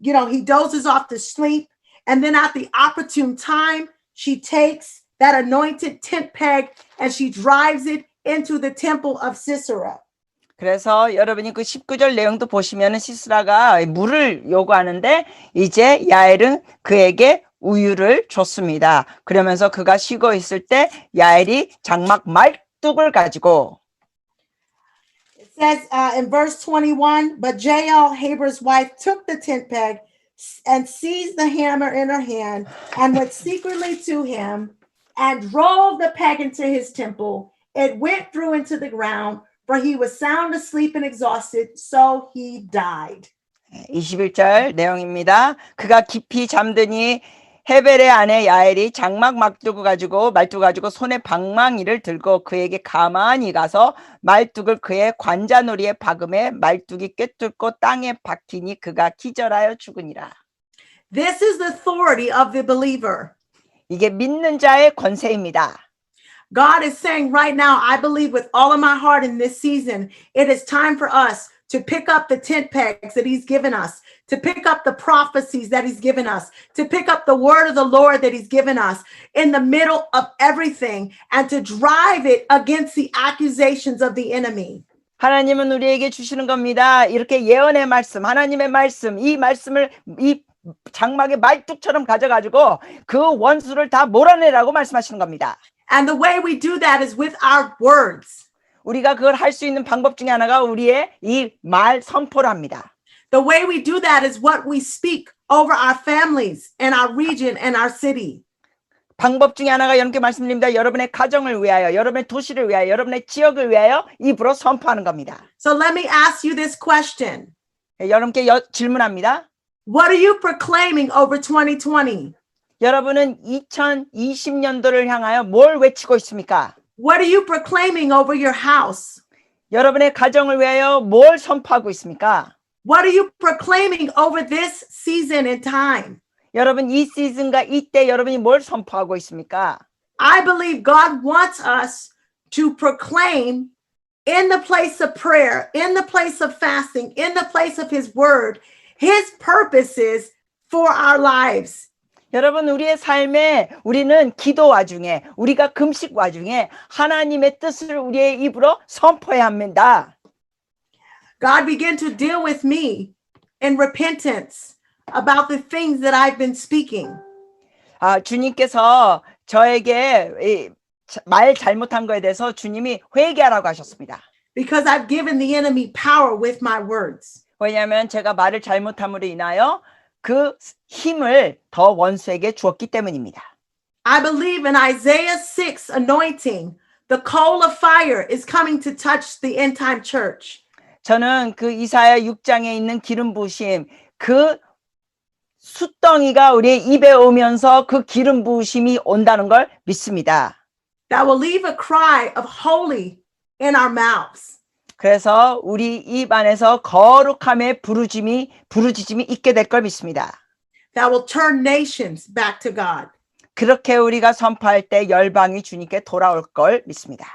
You know, he dozes off to sleep. And then at the opportune time, she takes that anointed tent peg and she drives it into the temple of Sisera. 그래서 여러분이 그 19절 내용도 보시면은 시스라가 물을 요구하는데 이제 야엘은 그에게 우유를 줬습니다. 그러면서 그가 쉬고 있을 때 야엘이 장막 말뚝을 가지고 It says in verse 21, but Jael, Heber's wife, took the tent peg and seized the hammer in her hand and went secretly to him and drove the peg into his temple. It went through into the ground, for he was sound asleep and exhausted, so he died. 21절 내용입니다. 그가 깊이 잠드니 헤벨의 아내 야엘이 장막 말뚝을 가지고 손에 방망이를 들고 그에게 가만히 가서 말뚝을 그의 관자놀이에 박음에 말뚝이 꿰뚫고 땅에 박히니 그가 기절하여 죽으니라. This is the authority of the believer. 이게 믿는 자의 권세입니다. God is saying right now, I believe with all of my heart in this season, it is time for us to pick up the tent pegs that he's given us, to pick up the prophecies that he's given us, to pick up the word of the Lord that he's given us in the middle of everything and to drive it against the accusations of the enemy. 하나님은 우리에게 주시는 겁니다. 이렇게 예언의 말씀, 하나님의 말씀, 이 말씀을 이 장막의 말뚝처럼 가져가지고 그 원수를 다 몰아내라고 말씀하시는 겁니다. And the way we do that is with our words. 우리가 그걸 할 수 있는 방법 중에 하나가 우리의 이 말 선포를 합니다. The way we do that is what we speak over our families and our region and our city. 방법 중에 하나가 여러분께 말씀드립니다. 여러분의 가정을 위하여, 여러분의 도시를 위하여, 여러분의 지역을 위하여 입으로 선포하는 겁니다. So let me ask you this question. 여러분께 질문합니다. What are you proclaiming over 2020? 여러분은 2020년도를 향하여 뭘 외치고 있습니까? What are you proclaiming over your house? 여러분의 가정을 위하여 뭘 선포하고 있습니까? What are you proclaiming over this season and time? 여러분 이 시즌과 이때 여러분이 뭘 선포하고 있습니까? I believe God wants us to proclaim in the place of prayer, in the place of fasting, in the place of his word, his purposes for our lives. 여러분 우리의 삶에 우리는 기도 와중에 우리가 금식 와중에 하나님의 뜻을 우리의 입으로 선포해야 합니다. God began to deal with me in repentance about the things that I've been speaking. 주님께서 저에게 말 잘못한 거에 대해서 주님이 회개하라고 하셨습니다. Because I've given the enemy power with my words. 왜냐하면 제가 말을 잘못함으로 인하여 그 힘을 더 원수에게 주었기 때문입니다. I believe in Isaiah 6 anointing, the coal of fire is coming to touch the end time church. 저는 그 이사야 6장에 있는 기름 부으심, 그 숯덩이가 우리의 입에 오면서 그 기름 부으심이 온다는 걸 믿습니다. That will leave a cry of holy in our mouths. 그래서 우리 입 안에서 거룩함의 부르짖음이 있게 될 걸 믿습니다. That will turn nations back to God. 그렇게 우리가 선포할 때 열방이 주님께 돌아올 걸 믿습니다.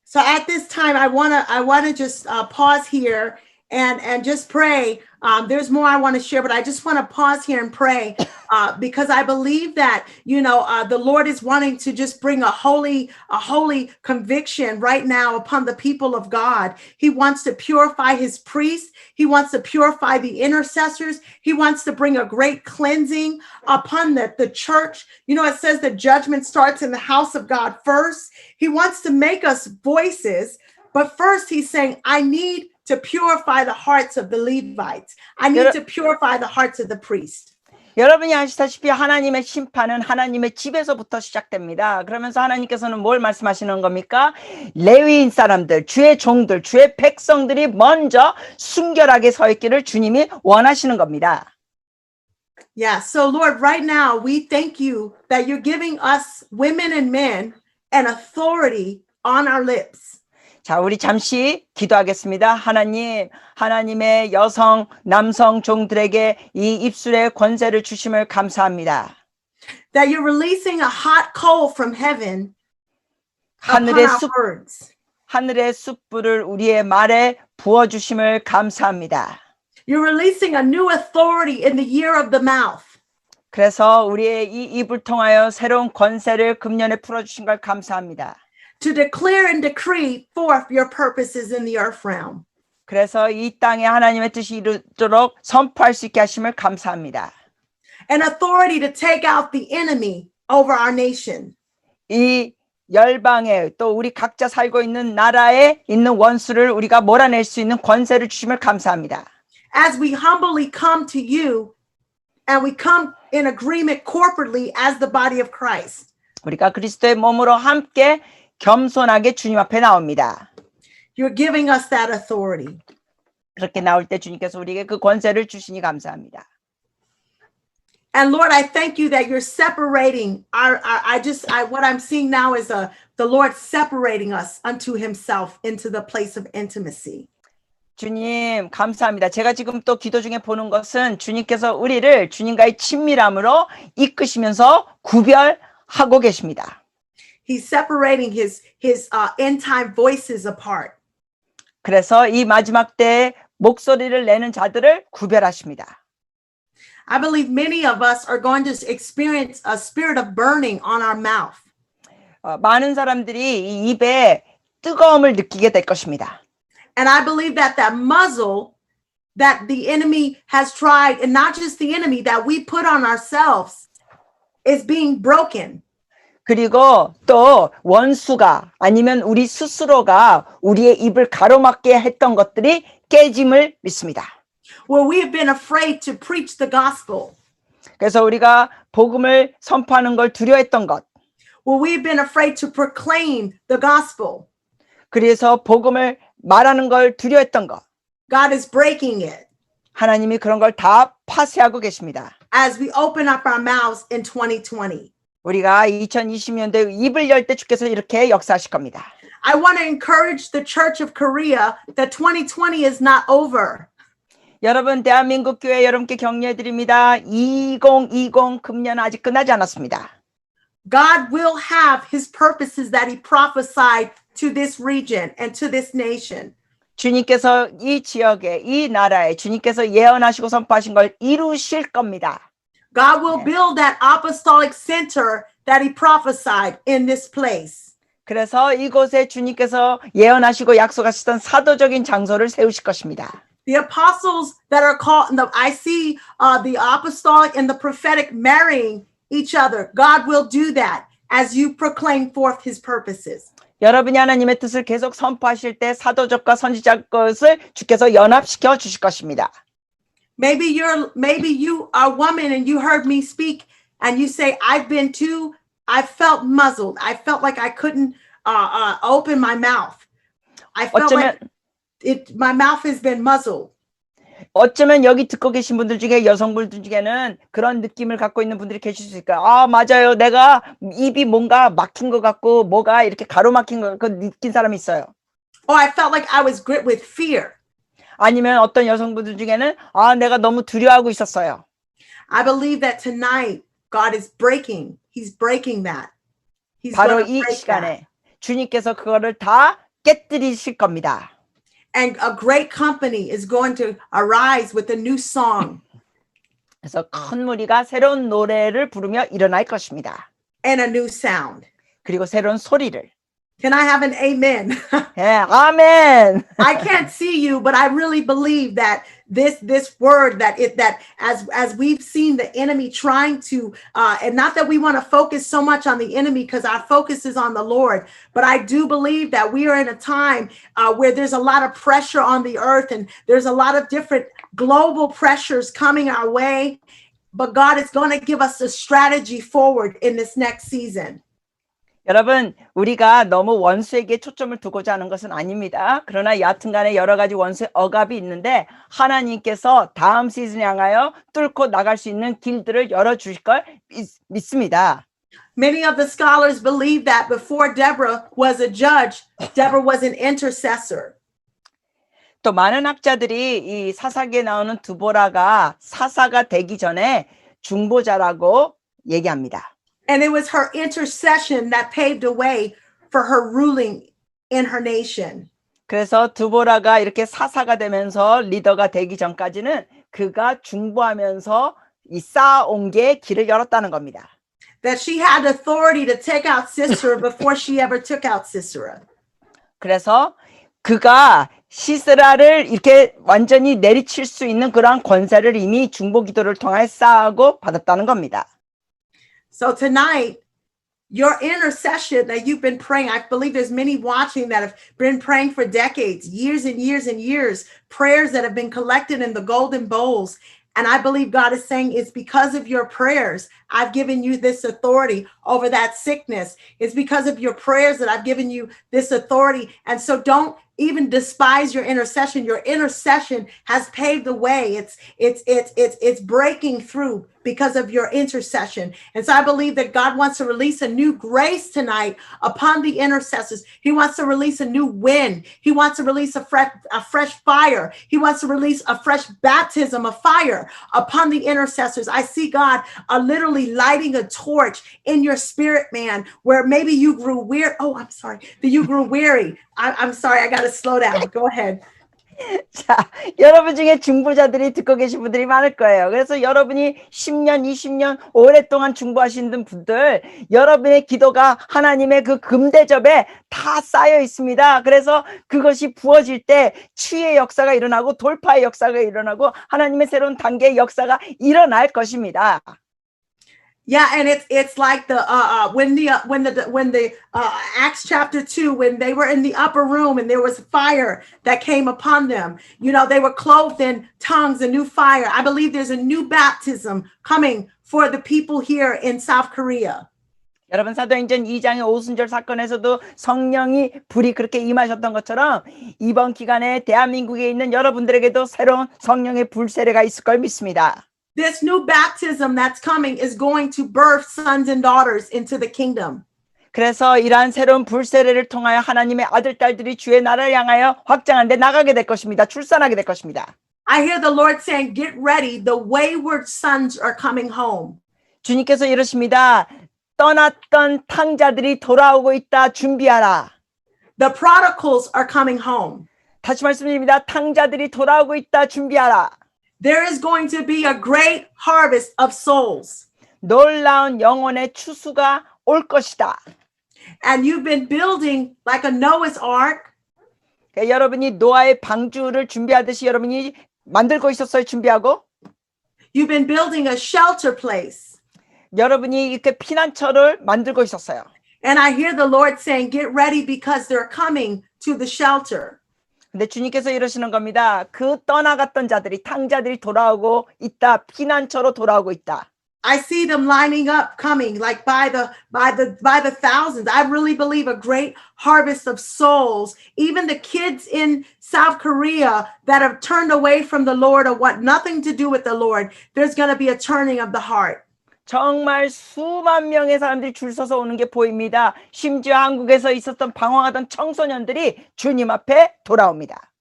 So at this time, I wanna just pause here and just pray. There's more I want to share, but I just want to pause here and pray because I believe that, the Lord is wanting to just bring a holy conviction right now upon the people of God. He wants to purify his priests. He wants to purify the intercessors. He wants to bring a great cleansing upon the church. It says that judgment starts in the house of God first. He wants to make us voices, but first he's saying, I need to purify the hearts of the Levites. I need to purify the hearts of the priest. 여러분이 아시다시피 하나님의 심판은 하나님의 집에서부터 시작됩니다. 그러면서 하나님께서는 뭘 말씀하시는 겁니까? 레위인 사람들, 주의 종들, 주의 백성들이 먼저 순결하게 서 있기를 주님이 원하시는 겁니다. Yeah, so Lord, right now we thank you that you're giving us women and men an authority on our lips. 자, 우리 잠시 기도하겠습니다. 하나님의 여성, 남성 종들에게 이 입술의 권세를 주심을 감사합니다. That you're releasing a hot coal from heaven upon our words. 하늘의 숯불을 우리의 말에 부어주심을 감사합니다. You're releasing a new authority in the year of the mouth. 그래서 우리의 이 입을 통하여 새로운 권세를 금년에 풀어주신 걸 감사합니다. To declare and decree forth your purposes in the earth realm. 그래서 이 땅에 하나님의 뜻이 이루도록 선포할 수 있게 하심을 감사합니다. An authority to take out the enemy over our nation. 이 열방에 또 우리 각자 살고 있는 나라에 있는 원수를 우리가 몰아낼 수 있는 권세를 주심을 감사합니다. As we humbly come to you and we come in agreement corporately as the body of Christ. 우리가 그리스도의 몸으로 함께 겸손하게 주님 앞에 나옵니다. You're giving us that authority. 그렇게 나올 때 주님께서 우리에게 그 권세를 주시니 감사합니다. And Lord, I thank you that you're separating what I'm seeing now is the Lord separating us unto himself into the place of intimacy. 주님, 감사합니다. 제가 지금 또 기도 중에 보는 것은 주님께서 우리를 주님과의 친밀함으로 이끄시면서 구별하고 계십니다. He's separating his end time voices apart. 그래서 이 마지막 때에 목소리를 내는 자들을 구별하십니다. I believe many of us are going to experience a spirit of burning on our mouth. 많은 사람들이 이 입에 뜨거움을 느끼게 될 것입니다. And I believe that muzzle that the enemy has tried, and not just the enemy, that we put on ourselves is being broken. 그리고 또 원수가 아니면 우리 스스로가 우리의 입을 가로막게 했던 것들이 깨짐을 믿습니다. Where we have been afraid to preach the gospel. 그래서 우리가 복음을 선포하는 걸 두려워했던 것. Where we have been afraid to proclaim the gospel. 그래서 복음을 말하는 걸 두려워했던 것. God is breaking it. 하나님이 그런 걸 다 파쇄하고 계십니다. As we open up our mouths in 2020. 우리가 2020년도에 입을 열 때 주께서 이렇게 역사하실 겁니다. I want to encourage the Church of Korea that 2020 is not over. 여러분, 대한민국 교회 여러분께 격려해 드립니다. 2020 금년은 아직 끝나지 않았습니다. God will have his purposes that he prophesied to this region and to this nation. 주님께서 이 지역에, 이 나라에 주님께서 예언하시고 선포하신 걸 이루실 겁니다. God will build that apostolic center that he prophesied in this place. 그래서 이곳에 주님께서 예언하시고 약속하셨던 사도적인 장소를 세우실 것입니다. The apostles that are called, I see the apostolic and the prophetic marrying each other. God will do that as you proclaim forth his purposes. 여러분이 하나님의 뜻을 계속 선포하실 때 사도적과 선지자의 것을 주께서 연합시켜 주실 것입니다. Maybe you are a woman and you heard me speak and you say, I felt muzzled. I felt like I couldn't open my mouth. I felt like my mouth has been muzzled. 어쩌면 여기 듣고 계신 분들 중에 여성분들 중에는 그런 느낌을 갖고 있는 분들이 계실 수 있을까요? 아, 맞아요. 내가 입이 뭔가 막힌 것 같고 뭐가 이렇게 가로막힌 것 같고 느낀 사람이 있어요. Or I felt like I was gripped with fear. 아니면 어떤 여성분들 중에는 아, 내가 너무 두려워하고 있었어요. I believe that tonight God is breaking. He's breaking that. He's 바로 gonna 이 break 시간에 that. 주님께서 그거를 다 깨뜨리실 겁니다. And a great company is going to arise with a new song. 그래서 큰 무리가 새로운 노래를 부르며 일어날 것입니다. And a new sound. 그리고 새로운 소리를. Can I have an amen? 예, 아멘. I can't see you, but I really believe that this word that as we've seen the enemy trying to and not that we want to focus so much on the enemy because our focus is on the Lord, but I do believe that we are in a time where there's a lot of pressure on the earth and there's a lot of different global pressures coming our way, but God is going to give us a strategy forward in this next season. 여러분, 우리가 너무 원수에게 초점을 두고자 하는 것은 아닙니다. 그러나 여하튼간에 여러 가지 원수의 억압이 있는데 하나님께서 다음 시즌 향하여 뚫고 나갈 수 있는 길들을 열어주실 걸 믿습니다. Many of the scholars believe that before Deborah was a judge, Deborah was an intercessor. 또 많은 학자들이 이 사사기에 나오는 두보라가 사사가 되기 전에 중보자라고 얘기합니다. And it was her intercession that paved the way for her ruling in her nation. 그래서 두보라가 이렇게 사사가 되면서 리더가 되기 전까지는 그가 중보하면서 이 쌓아온 게 길을 열었다는 겁니다. That she had authority to take out Sisera before she ever took out Sisera. 그래서 그가 시스라를 이렇게 완전히 내리칠 수 있는 그러한 권세를 이미 중보 기도를 통해 쌓고 받았다는 겁니다. So tonight, your intercession that you've been praying, I believe there's many watching that have been praying for decades, years and years and years, prayers that have been collected in the golden bowls. And I believe God is saying it's because of your prayers, I've given you this authority over that sickness. It's because of your prayers that I've given you this authority. And so don't even despise your intercession. Your intercession has paved the way. It's breaking through because of your intercession. And so I believe that God wants to release a new grace tonight upon the intercessors. He wants to release a new wind. He wants to release a fresh fire. He wants to release a fresh baptism of fire upon the intercessors. I see God literally lighting a torch in your spirit, man, where maybe you grew weary. Oh, I'm sorry. That you grew weary. I'm sorry. I got to slow down. Go ahead. 자, 여러분 중에 중보자들이 듣고 계신 분들이 많을 거예요. 그래서 여러분이 10년, 20년 오랫동안 중보하신 분들, 여러분의 기도가 하나님의 그 금대접에 다 쌓여 있습니다. 그래서 그것이 부어질 때 치유의 역사가 일어나고 돌파의 역사가 일어나고 하나님의 새로운 단계의 역사가 일어날 것입니다. Yeah, and it's like the when the Acts chapter 2, when they were in the upper room and there was fire that came upon them, you know, they were clothed in tongues, a new fire. I believe there's a new baptism coming for the people here in South Korea. 여러분 사도행전 2장의 오순절 사건에서도 성령이 불이 그렇게 임하셨던 것처럼 이번 기간에 대한민국에 있는 여러분들에게도 새로운 성령의 불 세례가 있을 걸 믿습니다. This new baptism that's coming is going to birth sons and daughters into the kingdom. 그래서 이러한 새로운 불세례를 통하여 하나님의 아들, 딸들이 주의 나라를 향하여 확장한 데 나가게 될 것입니다. 출산하게 될 것입니다. I hear the Lord saying, get ready. The wayward sons are coming home. 주님께서 이러십니다. 떠났던 탕자들이 돌아오고 있다. 준비하라. The prodigals are coming home. 다시 말씀드립니다. 탕자들이 돌아오고 있다. 준비하라. There is going to be a great harvest of souls. 놀라운 영혼의 추수가 올 것이다. And you've been building like a Noah's Ark. 그러니까 여러분이 노아의 방주를 준비하듯이 여러분이 만들고 있었어요. 준비하고. You've been building a shelter place. 여러분이 이렇게 피난처를 만들고 있었어요. And I hear the Lord saying, get ready because they're coming to the shelter. 근데 주님께서 이러시는 겁니다. 그 떠나갔던 자들이 탕자들이 돌아오고 있다. 피난처로 돌아오고 있다. I see them lining up, coming like by the thousands. I really believe a great harvest of souls. Even the kids in South Korea that have turned away from the Lord or want nothing to do with the Lord, there's going to be a turning of the heart. 정말 수만 명의 사람들이 줄 서서 오는 게 보입니다. 심지어 한국에서 있었던 방황하던 청소년들이 주님 앞에 돌아옵니다.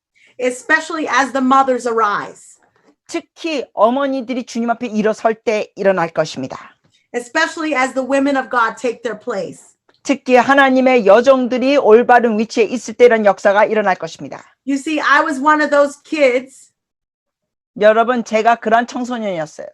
Especially as the mothers arise. 특히 어머니들이 주님 앞에 일어설 때 일어날 것입니다. Especially as the women of God take their place. 특히 하나님의 여종들이 올바른 위치에 있을 때 이런 역사가 일어날 것입니다. You see, I was one of those kids 여러분, 제가 그런 청소년이었어요.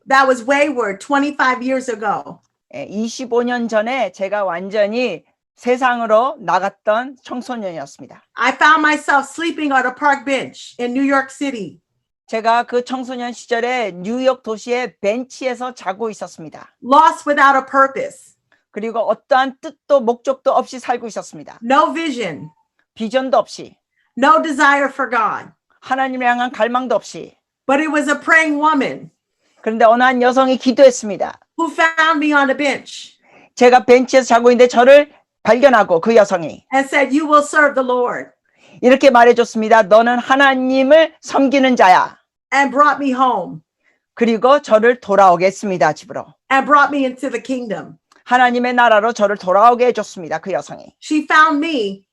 that was wayward 25 years ago. 25년 전에 제가 완전히 세상으로 나갔던 청소년이었습니다. I found myself sleeping on a park bench in New York City. 제가 그 청소년 시절에 뉴욕 도시의 벤치에서 자고 있었습니다. Lost without a purpose. 그리고 어떠한 뜻도 목적도 없이 살고 있었습니다. No vision. 비전도 없이, No desire for God. 하나님을 향한 갈망도 없이. But it was a praying woman 그런데 어느 한 여성이 기도했습니다. who found me on a bench 제가 벤치에서 자고 있는데 저를 발견하고 그 여성이 and said, you will serve the Lord, 이렇게 말해줬습니다. 너는 하나님을 섬기는 자야. and brought me home 그리고 저를 돌아오게 했습니다. 집으로. and brought me into the kingdom. 하나님의 나라로 저를 돌아오게 해줬습니다. 그 여성이. She found me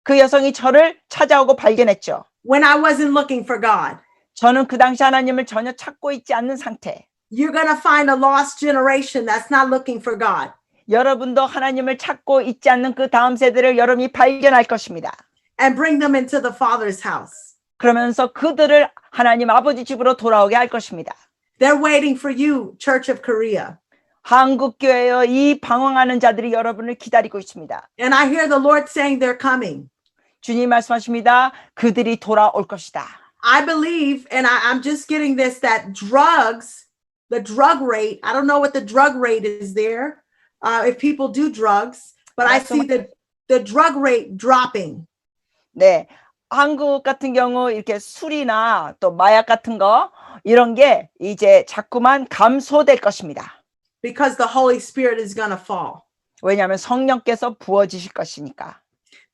그 여성이 저를 찾아오고 발견했죠. when I wasn't looking for God. 저는 그 당시 하나님을 전혀 찾고 있지 않는 상태. You're going to find a lost generation that's not looking for God. 여러분도 하나님을 찾고 있지 않는 그 다음 세대를 여러분이 발견할 것입니다. And bring them into the Father's house. 그러면서 그들을 하나님 아버지 집으로 돌아오게 할 것입니다. They're waiting for you, Church of Korea. 한국 교회의 이 방황하는 자들이 여러분을 기다리고 있습니다. And I hear the Lord saying they're coming. 주님 말씀하십니다. 그들이 돌아올 것이다. I believe, and I'm just getting this, that drugs, the drug rate, I don't know what the drug rate is there, if people do drugs, but I see the drug rate dropping. 네, 한국 같은 경우 이렇게 술이나 또 마약 같은 거 이런 게 이제 자꾸만 감소될 것입니다. Because the Holy Spirit is going to fall. 왜냐하면 성령께서 부어지실 것이니까.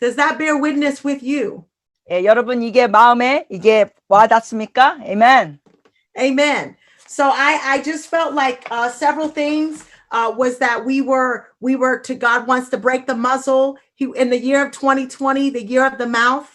Does that bear witness with you? 예, 여러분 이게 마음에 이게 와닿습니까? 아멘. Amen. So I just felt like several things was that we were to God wants to break the muzzle. He in the year of 2020, the year of the mouth.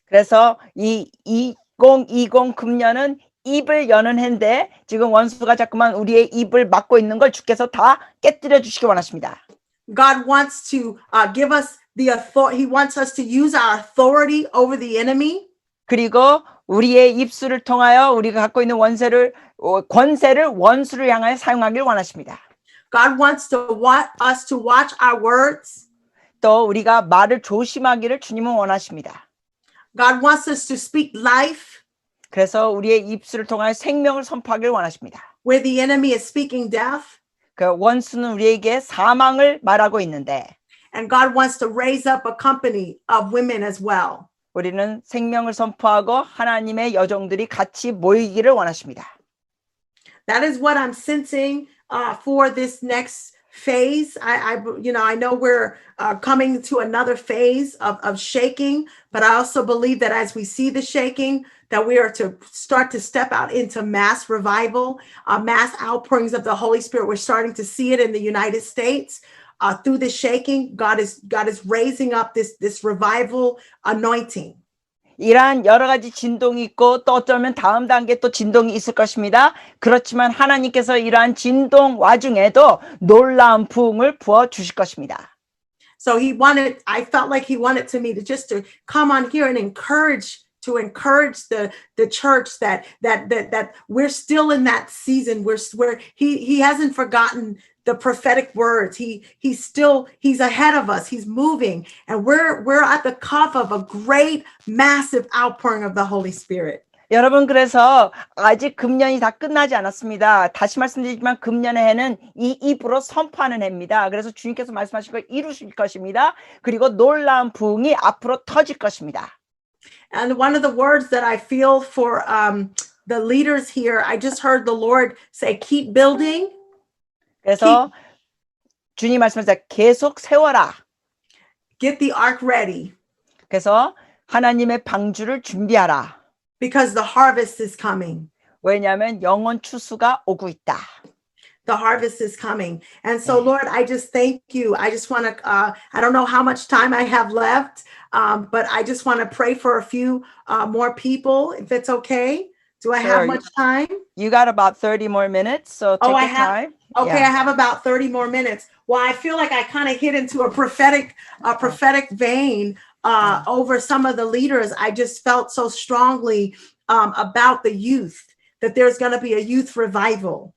그래서 이 2020 금년은 입을 여는 해인데 지금 원수가 자꾸만 우리의 입을 막고 있는 걸 주께서 다 깨뜨려 주시기 원하십니다. God wants to give us the authority. He wants us to use our authority over the enemy. 그리고 우리의 입술을 통하여 우리가 갖고 있는 권세를 원수를 향하여 사용하길 원하십니다. God wants us to watch our words. 또 우리가 말을 조심하기를 주님은 원하십니다. God wants us to speak life 그래서 우리의 입술을 통하여 생명을 선포하기를 원하십니다. where the enemy is speaking death. 그 원수는 우리에게 사망을 말하고 있는데 And God wants to raise up a company of women as well. 우리는 생명을 선포하고 하나님의 여종들이 같이 모이기를 원하십니다. That is what I'm sensing for this next phase. I know we're coming to another phase of shaking, but I also believe that as we see the shaking, that we are to start to step out into mass revival, mass outpourings of the Holy Spirit. We're starting to see it in the United States. Through the shaking, God is raising up this revival anointing. 이러한 여러 가지 진동이 있고 또 어쩌면 다음 단계 또 진동이 있을 것입니다. 그렇지만 하나님께서 이러한 진동 와중에도 놀라운 부흥을 부어 주실 것입니다. So I felt like he wanted to me to just to come on here and encourage the church that we're still in that season where he hasn't forgotten the prophetic words. He's ahead of us. He's moving, and we're at the cusp of a great, massive outpouring of the Holy Spirit. 여러분 그래서 아직 금년이 다 끝나지 않았습니다. 다시 말씀드리지만 금년의 해는 이 입으로 선포하는 해입니다. 그래서 주님께서 말씀하신 걸 이루실 것입니다. 그리고 놀라운 부흥이 앞으로 터질 것입니다. And one of the words that I feel for the leaders here, I just heard the Lord say, keep building. 그래서 주님 말씀하셨어요. 계속 세워라. Get the ark ready. 그래서 하나님의 방주를 준비하라. Because the harvest is coming. 왜냐하면 영원 추수가 오고 있다. The harvest is coming. And so, Lord, I just thank you. I just want to, I don't know how much time I have left, but I just want to pray for a few more people, if it's okay. Do I have much time? You got about 30 more minutes, so take your time. Okay, I have about 30 more minutes. Well, I feel like I kind of hit into a prophetic vein over some of the leaders. I just felt so strongly about the youth, that there's going to be a youth revival.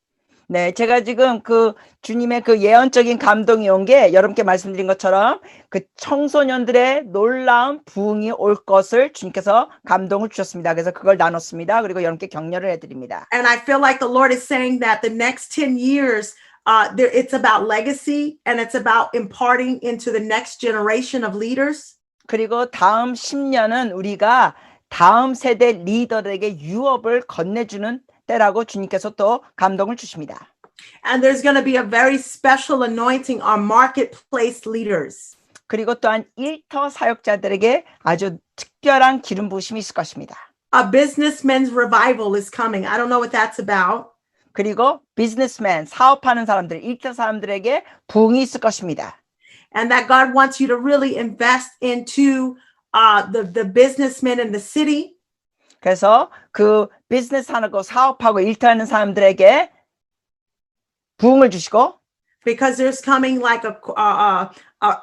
네, 제가 지금 그 주님의 그 예언적인 감동이 온 게 여러분께 말씀드린 것처럼 그 청소년들의 놀라운 부흥이 올 것을 주님께서 감동을 주셨습니다. 그래서 그걸 나눴습니다. 그리고 여러분께 격려를 해드립니다. And I feel like the Lord is saying that the next 10 years, it's about legacy and it's about imparting into the next generation of leaders. 그리고 다음 10년은 우리가 다음 세대 리더들에게 유업을 건네주는 때라고 주님께서 또 감동을 주십니다. And there's going to be a very special anointing on marketplace leaders. 그리고 또한 일터 사역자들에게 아주 특별한 기름 부으심이 있을 것입니다. A businessman's revival is coming. I don't know what that's about. 그리고 비즈니스맨, 사업하는 사람들, 일터 사람들에게 부흥이 있을 것입니다. And that God wants you to really invest into the businessmen in the city. 그래서 그 비즈니스 하고 사업하고 일터하는 사람들에게 부흥을 주시고 because there's coming like a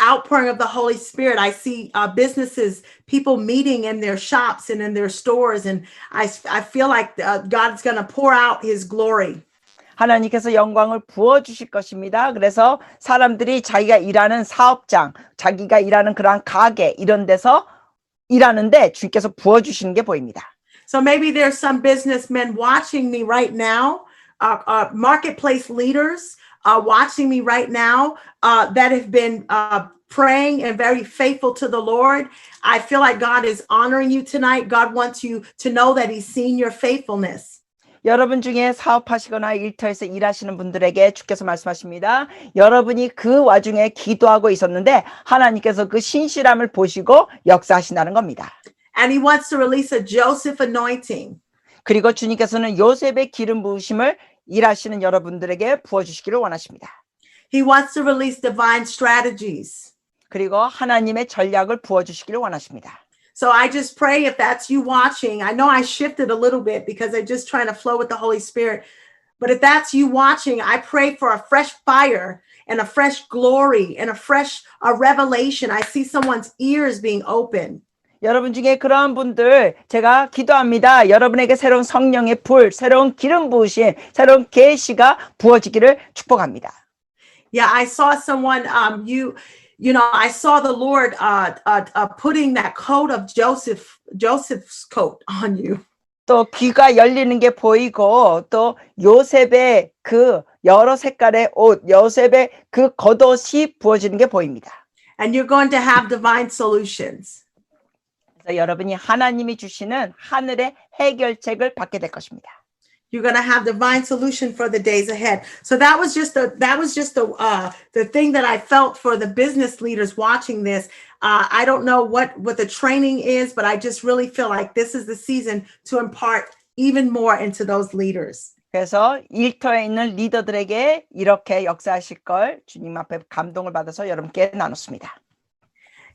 outpouring of the Holy Spirit. I see businesses, people meeting in their shops and in their stores, and I feel like God's going to pour out His glory. 하나님께서 영광을 부어주실 것입니다. 그래서 사람들이 자기가 일하는 사업장, 자기가 일하는 그러한 가게 이런 데서 일하는데 주님께서 부어주시는 게 보입니다. So maybe there's some businessmen watching me right now, marketplace leaders watching me right now that have been praying and very faithful to the Lord. I feel like God is honoring you tonight. God wants you to know that He's seen your faithfulness. 여러분 중에 사업하시거나 일터에서 일하시는 분들에게 주께서 말씀하십니다. 여러분이 그 와중에 기도하고 있었는데 하나님께서 그 신실함을 보시고 역사하신다는 겁니다. And He wants to release a Joseph anointing. 그리고 주님께서는 요셉의 기름 부으심을 일하시는 여러분들에게 부어주시기를 원하십니다. He wants to release divine strategies. 그리고 하나님의 전략을 부어주시기를 원하십니다. So I just pray if that's you watching. I know I shifted a little bit because I'm just trying to flow with the Holy Spirit. But if that's you watching, I pray for a fresh fire and a fresh glory and a fresh revelation. I see someone's ears being open. 여러분 중에 그러한 분들 제가 기도합니다. 여러분에게 새로운 성령의 불, 새로운 기름 부으심, 새로운 계시가 부어지기를 축복합니다. Yeah, I saw someone, you know, I saw the Lord putting that coat of Joseph's coat on you. 또 귀가 열리는 게 보이고 또 요셉의 그 여러 색깔의 옷, 요셉의 그 겉옷이 부어지는 게 보입니다. And you're going to have divine solutions. 그래서 여러분이 하나님이 주시는 하늘의 해결책을 받게 될 것입니다. You're going to have divine solution for the days ahead. So that was just the thing that I felt for the business leaders watching this. I don't know what the training is, but I just really feel like this is the season to impart even more into those leaders. 그래서 일터에 있는 리더들에게 이렇게 역사하실 걸 주님 앞에 감동을 받아서 여러분께 나눴습니다.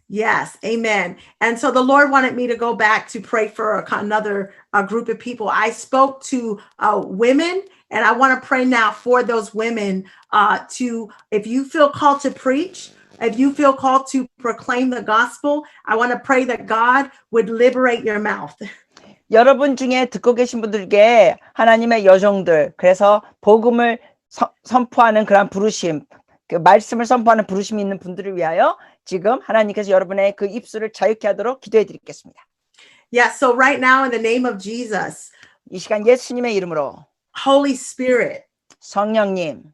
Yes, amen. And so the Lord wanted me to go back to pray for another group of people. I spoke to women, and I want to pray now for those women to, if you feel called to preach, if you feel called to proclaim the gospel, I want to pray that God would liberate your mouth. 여러분 중에 듣고 계신 분들께 하나님의 여종들, 그래서 복음을 선포하는 그런 부르심, 그 말씀을 선포하는 부르심이 있는 분들을 위하여 지금 하나님께서 여러분의 그 입술을 자유케 하도록 기도해 드리겠습니다. Yeah, so right now in the name of Jesus, 이 시간 예수님의 이름으로 Holy Spirit, 성령님,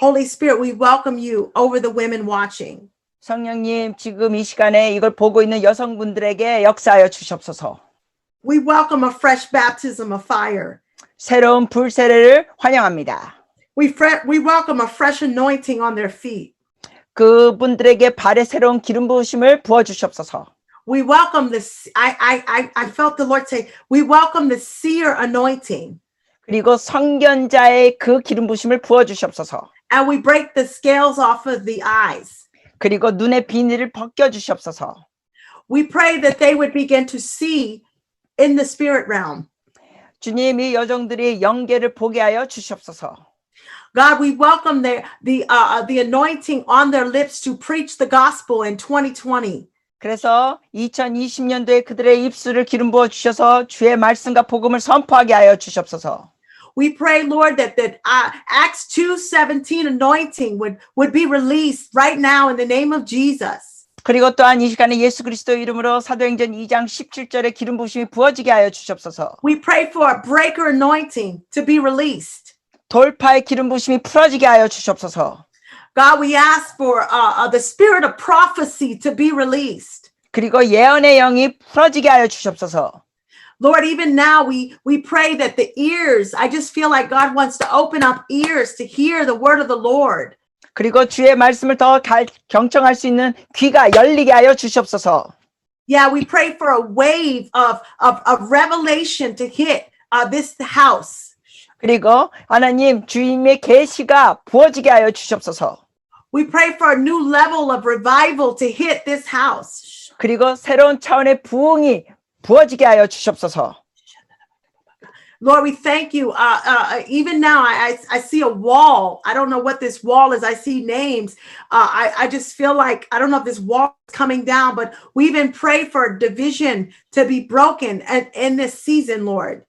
Holy Spirit, we welcome you over the women watching. 성령님 지금 이 시간에 이걸 보고 있는 여성분들에게 역사하여 주시옵소서. We welcome a fresh baptism of fire. 새로운 불세례를 환영합니다. We welcome a fresh anointing on their feet. 그분들에게 발에 새로운 기름 부으심을 부어 주시옵소서. We welcome this. I felt the Lord say, we welcome the seer anointing. 그리고 선견자의 그 기름 부으심을 부어 주시옵소서. And we break the scales off of the eyes. 그리고 눈의 비닐을 벗겨 주시옵소서. We pray that they would begin to see in the spirit realm. 주님, 이 여종들이 영계를 보게 하여 주시옵소서. God, we welcome the anointing on their lips to preach the gospel in 2020. 그래서 2020년도에 그들의 입술을 기름 부어 주셔서 주의 말씀과 복음을 선포하게 하여 주시옵소서. We pray, Lord, that Acts 2:17 anointing would be released right now in the name of Jesus. 그리고 또한 이 시간에 예수 그리스도 이름으로 사도행전 2장 17절에 기름 부으심이 부어지게 하여 주시옵소서. We pray for a breaker anointing to be released. 돌파의 기름 부으심이 풀어지게 하여 주시옵소서. God, we ask for the spirit of prophecy to be released. 그리고 예언의 영이 풀어지게 하여 주시옵소서. Lord, even now we pray that the ears, I just feel like God wants to open up ears to hear the word of the Lord. 그리고 주의 말씀을 더 경청할 수 있는 귀가 열리게 하여 주시옵소서. Yeah, we pray for a wave of revelation to hit this house. 그리고 하나님 주님의 계시가 부어지게 하여 주시옵소서. We pray for a new level of revival to hit this house. 그리고 새로운 차원의 부흥이 부어지게 하여 주시옵소서. Lord, we thank you. Even now, I see a wall. I don't know what this wall is. I see names. I just feel like, I don't know if this wall is coming down, but we even pray for division to be broken in this season, Lord.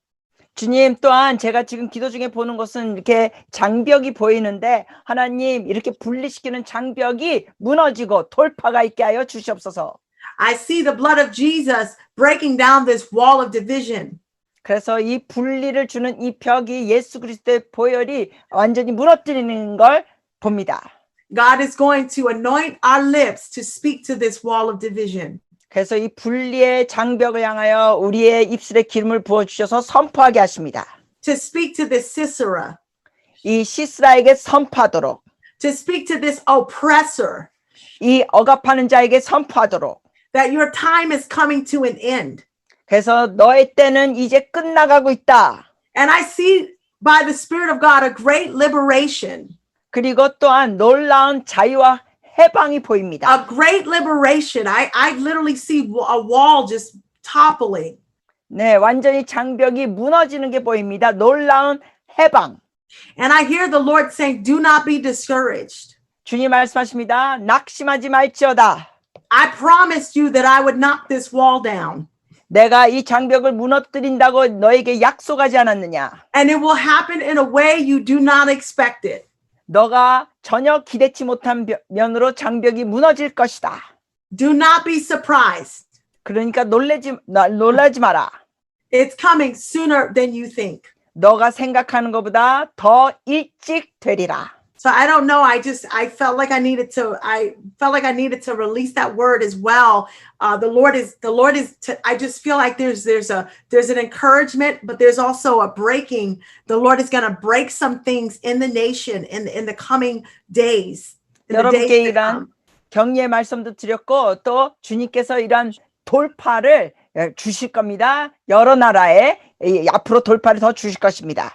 주님, 또한 제가 지금 기도 중에 보는 것은 이렇게 장벽이 보이는데 하나님 이렇게 분리시키는 장벽이 무너지고 돌파가 있게 하여 주시옵소서. I see the blood of Jesus breaking down this wall of division. 그래서 이 분리를 주는 이 벽이 예수 그리스도의 보혈이 완전히 무너뜨리는 걸 봅니다. God is going to anoint our lips to speak to this wall of division. 그래서 이 분리의 장벽을 향하여 우리의 입술에 기름을 부어주셔서 선포하게 하십니다. To speak to this Sisera. 이 시스라에게 선포하도록. To speak to this oppressor. 이 억압하는 자에게 선포하도록. That your time is coming to an end. 그래서 너의 때는 이제 끝나가고 있다. And I see by the Spirit of God, a great liberation. 그리고 또한 놀라운 자유와 해방이 보입니다. A great liberation. I literally see a wall just toppling. 네, 완전히 장벽이 무너지는 게 보입니다. 놀라운 해방. And I hear the Lord saying, do not be discouraged. 주님 말씀하십니다. 낙심하지 말지어다. I promised you that I would knock this wall down. 내가 이 장벽을 무너뜨린다고 너에게 약속하지 않았느냐. And it will happen in a way you do not expect it. 너가 전혀 기대치 못한 면으로 장벽이 무너질 것이다. Do not be surprised. 그러니까 놀라지 마라. It's coming sooner than you think. 너가 생각하는 것보다 더 일찍 되리라. So I don't know. I felt like I needed to release that word as well. The Lord is. I just feel like there's an encouragement, but there's also a breaking. The Lord is going to break some things in the nation in the coming days. In the 여러분께 days to 이런 come. 격려의 말씀도 드렸고 또 주님께서 이런 돌파를 주실 겁니다. 여러 나라에 앞으로 돌파를 더 주실 것입니다.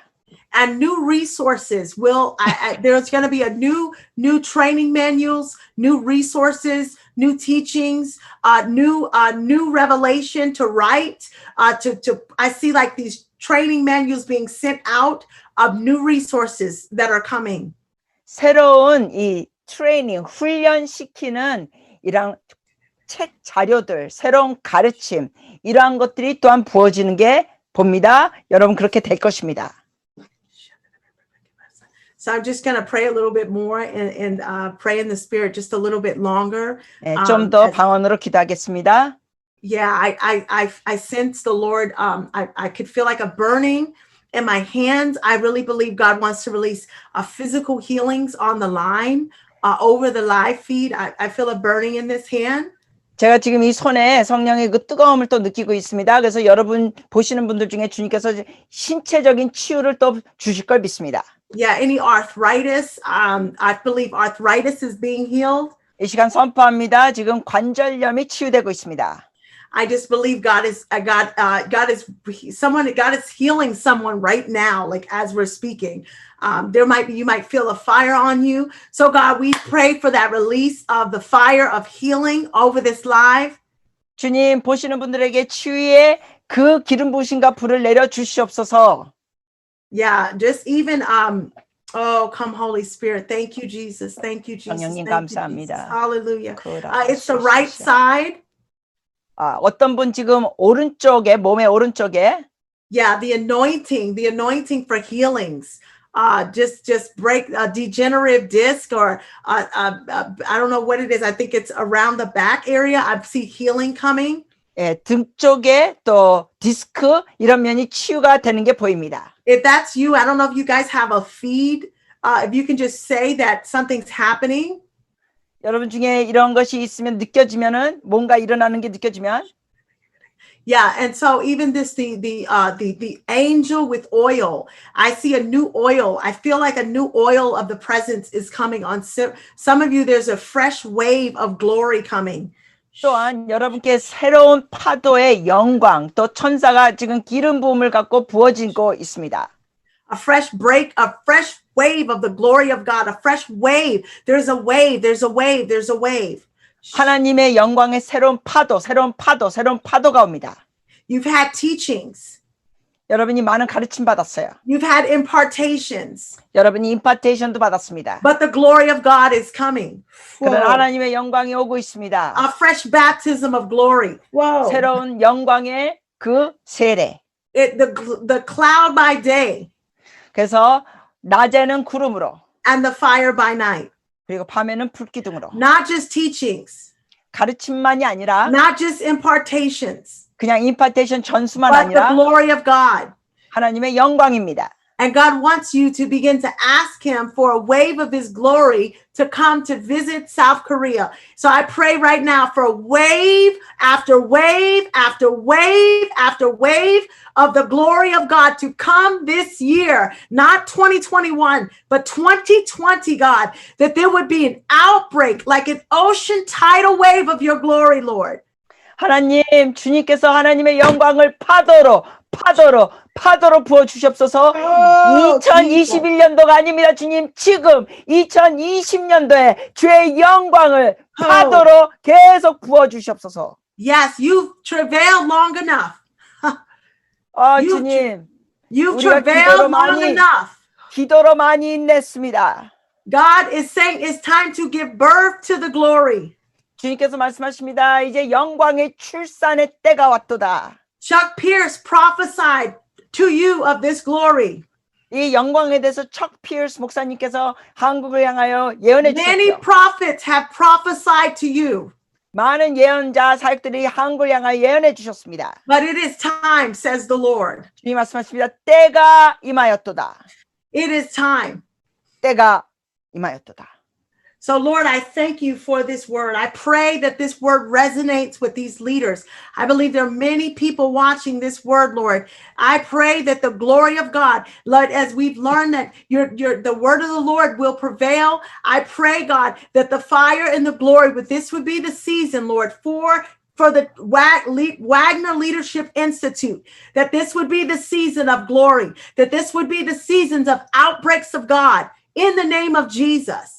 And new resources will. There's going to be a new training manuals, new resources, new teachings, new revelation to write. I see like these training manuals being sent out of new resources that are coming. 새로운 이 트레이닝, 훈련시키는 이런 책 자료들, 새로운 가르침, 이러한 것들이 또한 부어지는 게 봅니다. 여러분 그렇게 될 것입니다. So I'm just going to pray a little bit more and pray in the Spirit just a little bit longer. 네, 좀 더 방언으로 기도하겠습니다. Yeah, I sense the Lord. I could feel like a burning in my hands. I really believe God wants to release physical healings on the line, over the live feed. I feel a burning in this hand. 제가 지금 이 손에 성령의 그 뜨거움을 또 느끼고 있습니다. 그래서 여러분 보시는 분들 중에 주님께서 신체적인 치유를 또 주실 걸 믿습니다. Yeah, any arthritis. I believe arthritis is being healed. 이 시간 선포합니다. 지금 관절염이 치유되고 있습니다. I just believe God is healing someone right now, like as we're speaking. You might feel a fire on you. So God, we pray for that release of the fire of healing over this live. 주님 보시는 분들에게 치유의 그 기름 부으심과 불을 내려 주시옵소서. Yeah, just even oh, come Holy Spirit. Thank you, Jesus. Thank you, Jesus. 성령님 Thank you, Jesus. 감사합니다. Hallelujah. It's the right side. 어떤 분 지금 오른쪽에 몸의 오른쪽에 Yeah, the anointing for healings. Just break a degenerative disc or I don't know what it is. I think it's around the back area. I see healing coming. 예, 등 쪽에 또 디스크 이런 면이 치유가 되는 게 보입니다. If that's you, I don't know if you guys have a feed. If you can just say that something's happening. 여러분 중에 이런 것이 있으면 느껴지면은 뭔가 일어나는 게 느껴지면 Yeah, and so even this the angel with oil. I see a new oil. I feel like a new oil of the presence is coming on some of you. There's a fresh wave of glory coming. 또한 여러분께 새로운 파도의 영광 또 천사가 지금 기름 부음을 갖고 부어지고 있습니다. A fresh wave of the glory of God, a fresh wave. There's a wave. 하나님의 영광의 새로운 파도가 옵니다. You've had teachings. 여러분이 많은 가르침 받았어요. You've had impartations. 여러분이 임파테이션도 받았습니다. But the glory of God is coming. 그러나 하나님의 영광이 오고 있습니다. A fresh baptism of glory. Whoa. 새로운 영광의 그 세례. The cloud by day. 그래서 낮에는 구름으로 And the fire by night. 그리고 밤에는 불기둥으로 Not just teachings. 가르침만이 아니라 Not just impartations. 그냥 임파테이션 전수만 But the 아니라 glory of God. 하나님의 영광입니다. And God wants you to begin to ask him for a wave of his glory to come to visit South Korea. So I pray right now for a wave after wave after wave after wave of the glory of God to come this year, not 2021, but 2020, God, that there would be an outbreak like an ocean tidal wave of your glory, Lord. 하나님, 주님께서 하나님의 영광을 파도로 부어 주시옵소서. Oh, Jesus. 2021년도가 아닙니다. 주님, 지금 2020년도에 주의 영광을 파도로 계속 부어 주시옵소서. Yes, you've travailed long enough. You- 주님, You've 우리가 travailed long enough. 기도로 많이 인냈습니다. God is saying it's time to give birth to the glory. 주님께서 말씀하십니다. 이제 영광의 출산의 때가 왔도다. Chuck Pierce prophesied to you of this glory. 이 영광에 대해서 척 피어스 목사님께서 한국을 향하여 예언해 Many 주셨죠. prophets have prophesied to you. 많은 예언자 사역들이 한국을 향하여 예언해 주셨습니다. But it is time, says the Lord. 주님 말씀하십니다. 때가 임하였도다. It is time. 때가 임하였도다. So, Lord, I thank you for this word. I pray that this word resonates with these leaders. I believe there are many people watching this word, Lord. I pray that the glory of God, Lord, as we've learned that the word of the Lord will prevail. I pray, God, that the fire and the glory, but this would be the season, Lord, for the Wagner Leadership Institute, that this would be the season of glory, that this would be the seasons of outbreaks of God in the name of Jesus.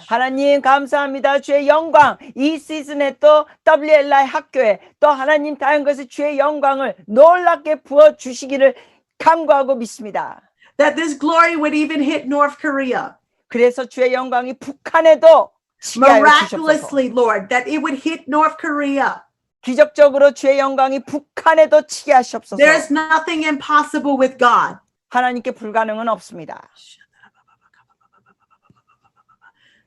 하나님 감사합니다. 주의 영광 이 시즌에 또 WLI 학교에 또 하나님 다른 것에 주의 영광을 놀랍게 부어 주시기를 간구하고 믿습니다. That this glory would even hit North Korea. 그래서 주의 영광이 북한에도 치게 하여 주셨소서. Miraculously, Lord, that it would hit North Korea. 기적적으로 주의 영광이 북한에도 치게 하시옵소서. There's nothing impossible with God. 하나님께 불가능은 없습니다.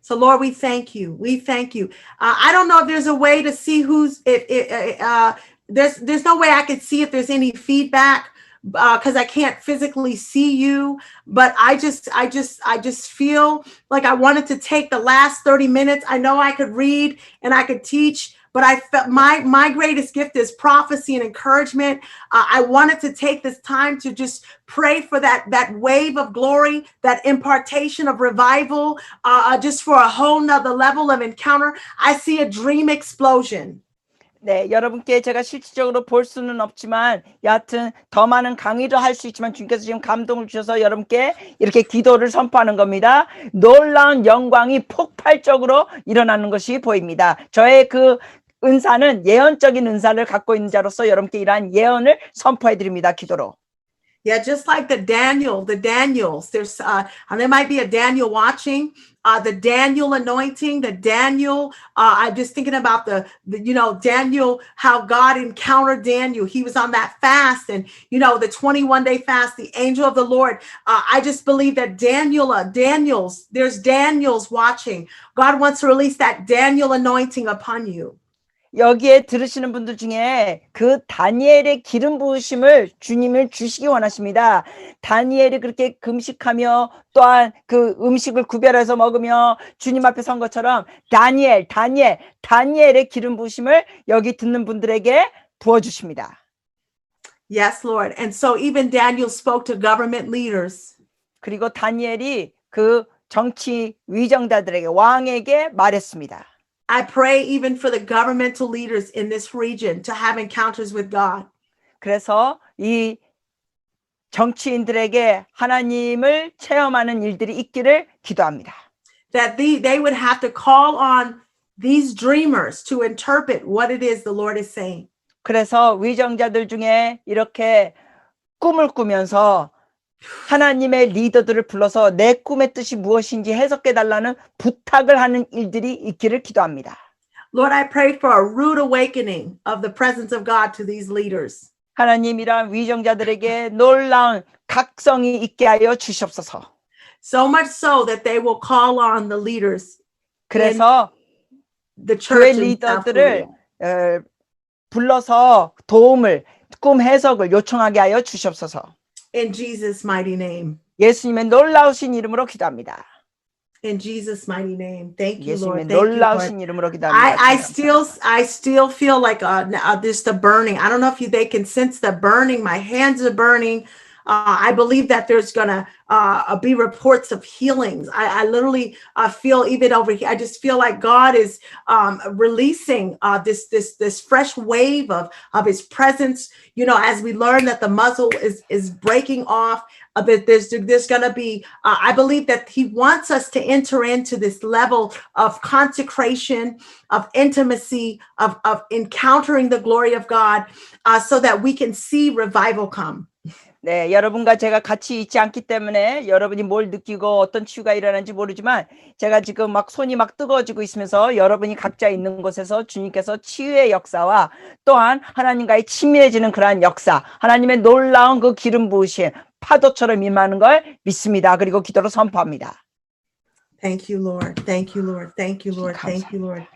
So, Lord, we thank you. We thank you. I don't know if there's a way to see there's no way I could see if there's any feedback because I can't physically see you. But I just feel like I wanted to take the last 30 minutes. I know I could read and I could teach, but I felt my greatest gift is prophecy and encouragement. I wanted to take this time to just pray for that wave of glory, that impartation of revival, just for a whole nother level of encounter. I see a dream explosion. 네, 여러분께 제가 실질적으로 볼 수는 없지만 여하튼 더 많은 강의도 할 수 있지만 주님께서 지금 감동을 주셔서 여러분께 이렇게 기도를 선포하는 겁니다. 놀라운 영광이 폭발적으로 일어나는 것이 보입니다. 저의 그 은사는 예언적인 은사를 갖고 있는 자로서 여러분께 이러한 예언을 선포해 드립니다. 기도로. Yeah, just like the Daniels. There's there might be a Daniel watching. The Daniel anointing, the Daniel. I'm just thinking about the Daniel, how God encountered Daniel. He was on that fast, and the 21-day fast. The angel of the Lord. I just believe that there's Daniels watching. God wants to release that Daniel anointing upon you. 여기에 들으시는 분들 중에 그 다니엘의 기름 부으심을 주님을 주시기 원하십니다. 다니엘이 그렇게 금식하며 또한 그 음식을 구별해서 먹으며 주님 앞에 선 것처럼 다니엘의 기름 부으심을 여기 듣는 분들에게 부어주십니다. Yes, Lord. And so even Daniel spoke to government leaders. 그리고 다니엘이 그 정치 위정자들에게 왕에게 말했습니다. I pray even for the governmental leaders in this region to have encounters with God. 그래서 이 정치인들에게 하나님을 체험하는 일들이 있기를 기도합니다. That they would have to call on these dreamers to interpret what it is the Lord is saying. 그래서 위정자들 중에 이렇게 꿈을 꾸면서 하나님의 리더들을 불러서 내 꿈의 뜻이 무엇인지 해석해 달라는 부탁을 하는 일들이 있기를 기도합니다. Lord, I pray for a rude awakening of the presence of God to these leaders. 하나님이란 위정자들에게 놀라운 각성이 있게 하여 주시옵소서. So much so that they will call on the leaders. 그래서 The 교회 church in South 리더들을 Korea. 불러서 도움을 꿈 해석을 요청하게 하여 주시옵소서. In Jesus' mighty name. 예수님의 놀라우신 이름으로 기도합니다. In Jesus' mighty name. Thank you, 예수님의 Lord. Thank you, 놀라우신 Lord. 이름으로 기도합니다. I still feel like just the burning. I don't know if they can sense the burning. My hands are burning. I believe that there's gonna be reports of healings. I literally feel even over here. I just feel like God is releasing this fresh wave of His presence. You know, as we learn that the muzzle is breaking off. That there's going to be, I believe that He wants us to enter into this level of consecration, of intimacy, of encountering the glory of God, so that we can see revival come. 네, 여러분과 제가 같이 있지 않기 때문에 여러분이 뭘 느끼고 어떤 치유가 일어나는지 모르지만 제가 지금 막 손이 막 뜨거워지고 있으면서 여러분이 각자 있는 곳에서 주님께서 치유의 역사와 또한 하나님과의 친밀해지는 그러한 역사, 하나님의 놀라운 그 기름 부으심, 파도처럼 임하는 걸 믿습니다. 그리고 기도로 선포합니다. Thank you, Lord. Thank you, Lord. Thank you, Lord. Thank you, Lord.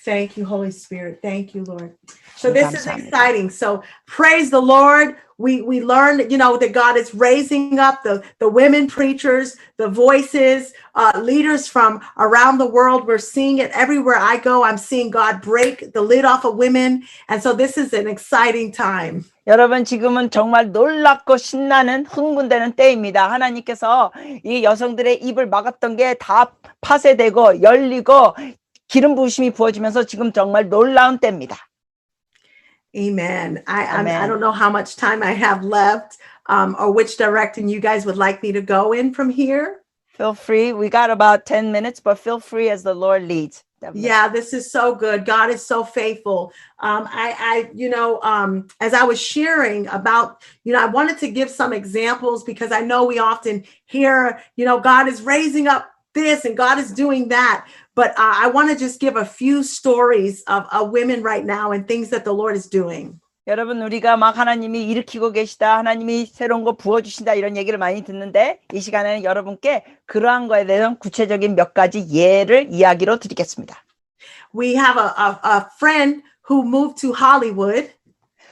Thank you, Holy Spirit. Thank you, Lord. So this is exciting. So praise the Lord. We learned, you know, that God is raising up the women preachers, the voices, leaders from around the world. We're seeing it everywhere I go. I'm seeing God break the lid off of women. And so this is an exciting time. 여러분 지금은 정말 놀랍고 신나는 흥분되는 때입니다. 하나님께서 이 여성들의 입을 막았던 게 다 파쇄되고 열리고 기름 부으심이 부어지면서 지금 정말 놀라운 때입니다. Amen. I don't know how much time I have left, or which direction you guys would like me to go in from here. Feel free. We got about 10 minutes, but feel free as the Lord leads. Yeah, this is so good. God is so faithful. As I was sharing about, I wanted to give some examples because I know we often hear, God is raising up this and God is doing that. But I want to just give a few stories of women right now and things that the Lord is doing. 여러분 우리가 막 하나님이 일으키고 계시다, 하나님이 새로운 거 부어주신다 이런 얘기를 많이 듣는데 이 시간에는 여러분께 그러한 거에 대한 구체적인 몇 가지 예를 이야기로 드리겠습니다. We have a friend who moved to Hollywood.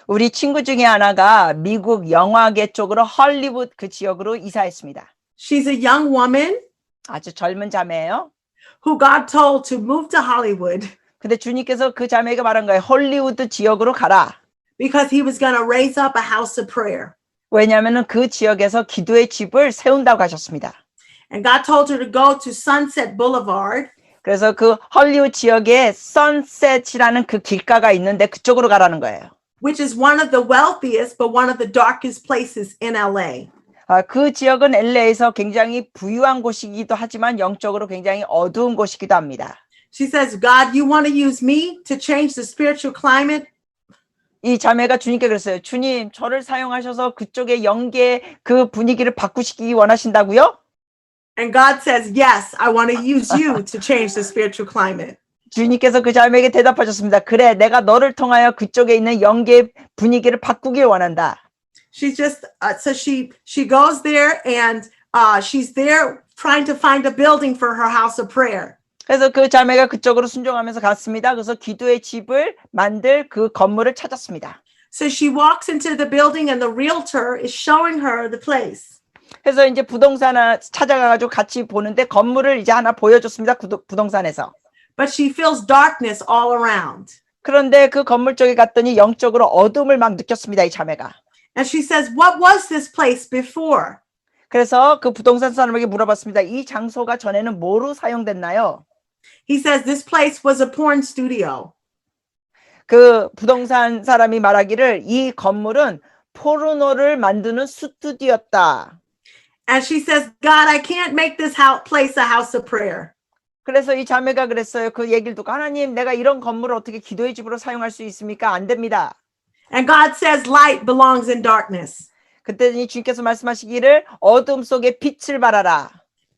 우리 친구 중에 하나가 미국 영화계 쪽으로 헐리우드 그 지역으로 이사했습니다. She's a young woman. 아주 젊은 자매예요. Who God told to move to Hollywood. 근데 주님께서 그 자매에게 말한 거예요. 헐리우드 지역으로 가라. Because he was going to raise up a house of prayer. 왜냐하면은 그 지역에서 기도의 집을 세운다고 하셨습니다. And God told her to go to Sunset Boulevard. 그래서 그 헐리우드 지역에 선셋이라는 그 길가가 있는데 그쪽으로 가라는 거예요. Which is one of the wealthiest but one of the darkest places in LA. 그 지역은 LA에서 굉장히 부유한 곳이기도 하지만 영적으로 굉장히 어두운 곳이기도 합니다. She says, God, you want to use me to change the spiritual climate? 이 자매가 주님께 그랬어요. 주님, 저를 사용하셔서 그쪽의 영계의 그 분위기를 바꾸시기 원하신다고요? And God says, yes, I want to use you to change the spiritual climate. 주님께서 그 자매에게 대답하셨습니다. 그래, 내가 너를 통하여 그쪽에 있는 영계의 분위기를 바꾸길 원한다. She's just, so she goes there and she's there trying to find a building for her house of prayer. 그래서 그 자매가 그쪽으로 순종하면서 갔습니다. 그래서 기도의 집을 만들 그 건물을 찾았습니다. So she walks into the building and the realtor is showing her the place. 그래서 이제 부동산을 찾아가가지고 같이 보는데 건물을 이제 하나 보여줬습니다. 부동산에서. But she feels darkness all around. 그런데 그 건물 쪽에 갔더니 영적으로 어둠을 막 느꼈습니다. 이 자매가. And she says, what was this place before? 그래서 그 부동산 사람에게 물어봤습니다. 이 장소가 전에는 뭐로 사용됐나요? He says this place was a porn studio. 그 부동산 사람이 말하기를 이 건물은 포르노를 만드는 스튜디오였다. And she says, God, I can't make this place a house of prayer. 그래서 이 자매가 그랬어요. 그 얘기를 듣고 하나님, 내가 이런 건물을 어떻게 기도의 집으로 사용할 수 있습니까? 안 됩니다. And God says light belongs in darkness. 그때니 주님께서 말씀하시기를 어둠 속에 빛을 발하라.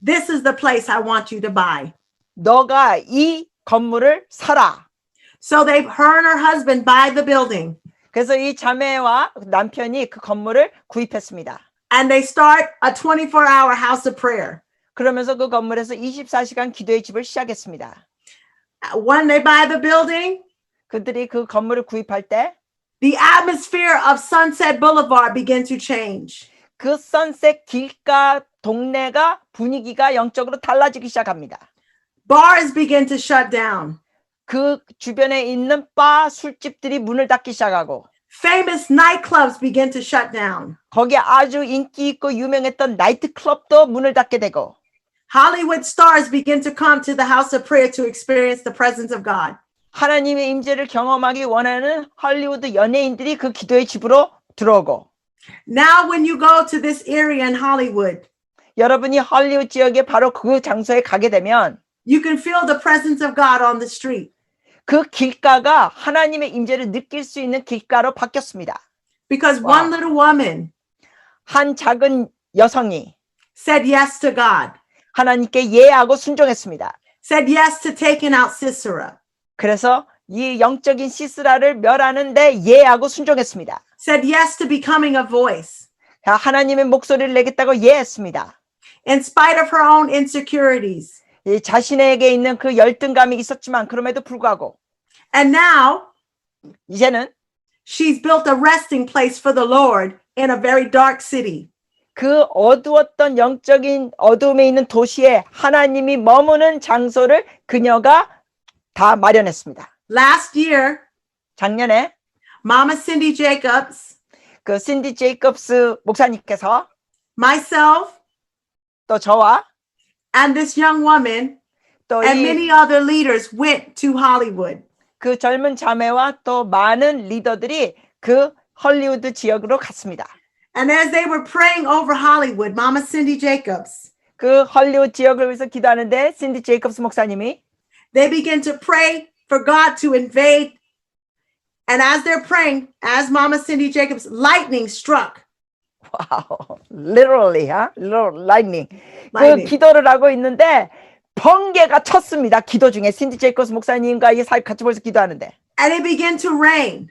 This is the place I want you to buy. 너가 이 건물을 사라. So her and her husband buy the building. 그래서 이 자매와 남편이 그 건물을 구입했습니다. And they start a 24-hour house of prayer. 그러면서 그 건물에서 24시간 기도의 집을 시작했습니다. When they buy the building, 그들이 그 건물을 구입할 때 the atmosphere of Sunset Boulevard began to change. 그 선셋 길가 동네가 분위기가 영적으로 달라지기 시작합니다. Bars begin to shut down. 그 주변에 있는 바 술집들이 문을 닫기 시작하고 Famous nightclubs begin to shut down. 거기에 아주 인기 있고 유명했던 나이트클럽도 문을 닫게 되고 Hollywood stars begin to come to the house of prayer to experience the presence of God. 하나님의 임재를 경험하기 원하는 할리우드 연예인들이 그 기도의 집으로 들어오고 Now, when you go to this area in Hollywood, 여러분이 할리우드 지역에 바로 그 장소에 가게 되면 you can feel the presence of God on the street 그 길가가 하나님의 임재를 느낄 수 있는 길가로 바뀌었습니다. because Wow. one little woman 한 작은 여성이 said yes to God, 하나님께 예하고 순종했습니다. said yes to taking out Sisera, 그래서 이 영적인 시스라를 멸하는데 예하고 순종했습니다. said yes to becoming a voice 하나님의 목소리를 내겠다고 예했습니다. in spite of her own insecurities. 이 자신에게 있는 그 열등감이 있었지만 그럼에도 불구하고 And now 이제는 she's built a resting place for the Lord in a very dark city. 그 어두웠던 영적인 어둠에 있는 도시에 하나님이 머무는 장소를 그녀가 다 마련했습니다. Last year, 작년에 Mama Cindy Jacobs, 그 신디 제이콥스 목사님께서 myself, 또 저와 and this young woman 또 and 이 many other leaders went to Hollywood. 그 젊은 자매와 또 많은 리더들이 그 헐리우드 지역으로 갔습니다. And as they were praying over Hollywood, Mama Cindy Jacobs, 그 헐리우드 지역을 위해서 기도하는데 신디 제이콥스 목사님이 they began to pray for God to invade. And as they're praying, as Mama Cindy Jacobs, lightning struck. 와우, literally, literal lightning. 그 Lightning. 기도를 하고 있는데 번개가 쳤습니다. 기도 중에 신디 제이콥스 목사님과 이 사이 같이 모여서 기도하는데 And it began to rain.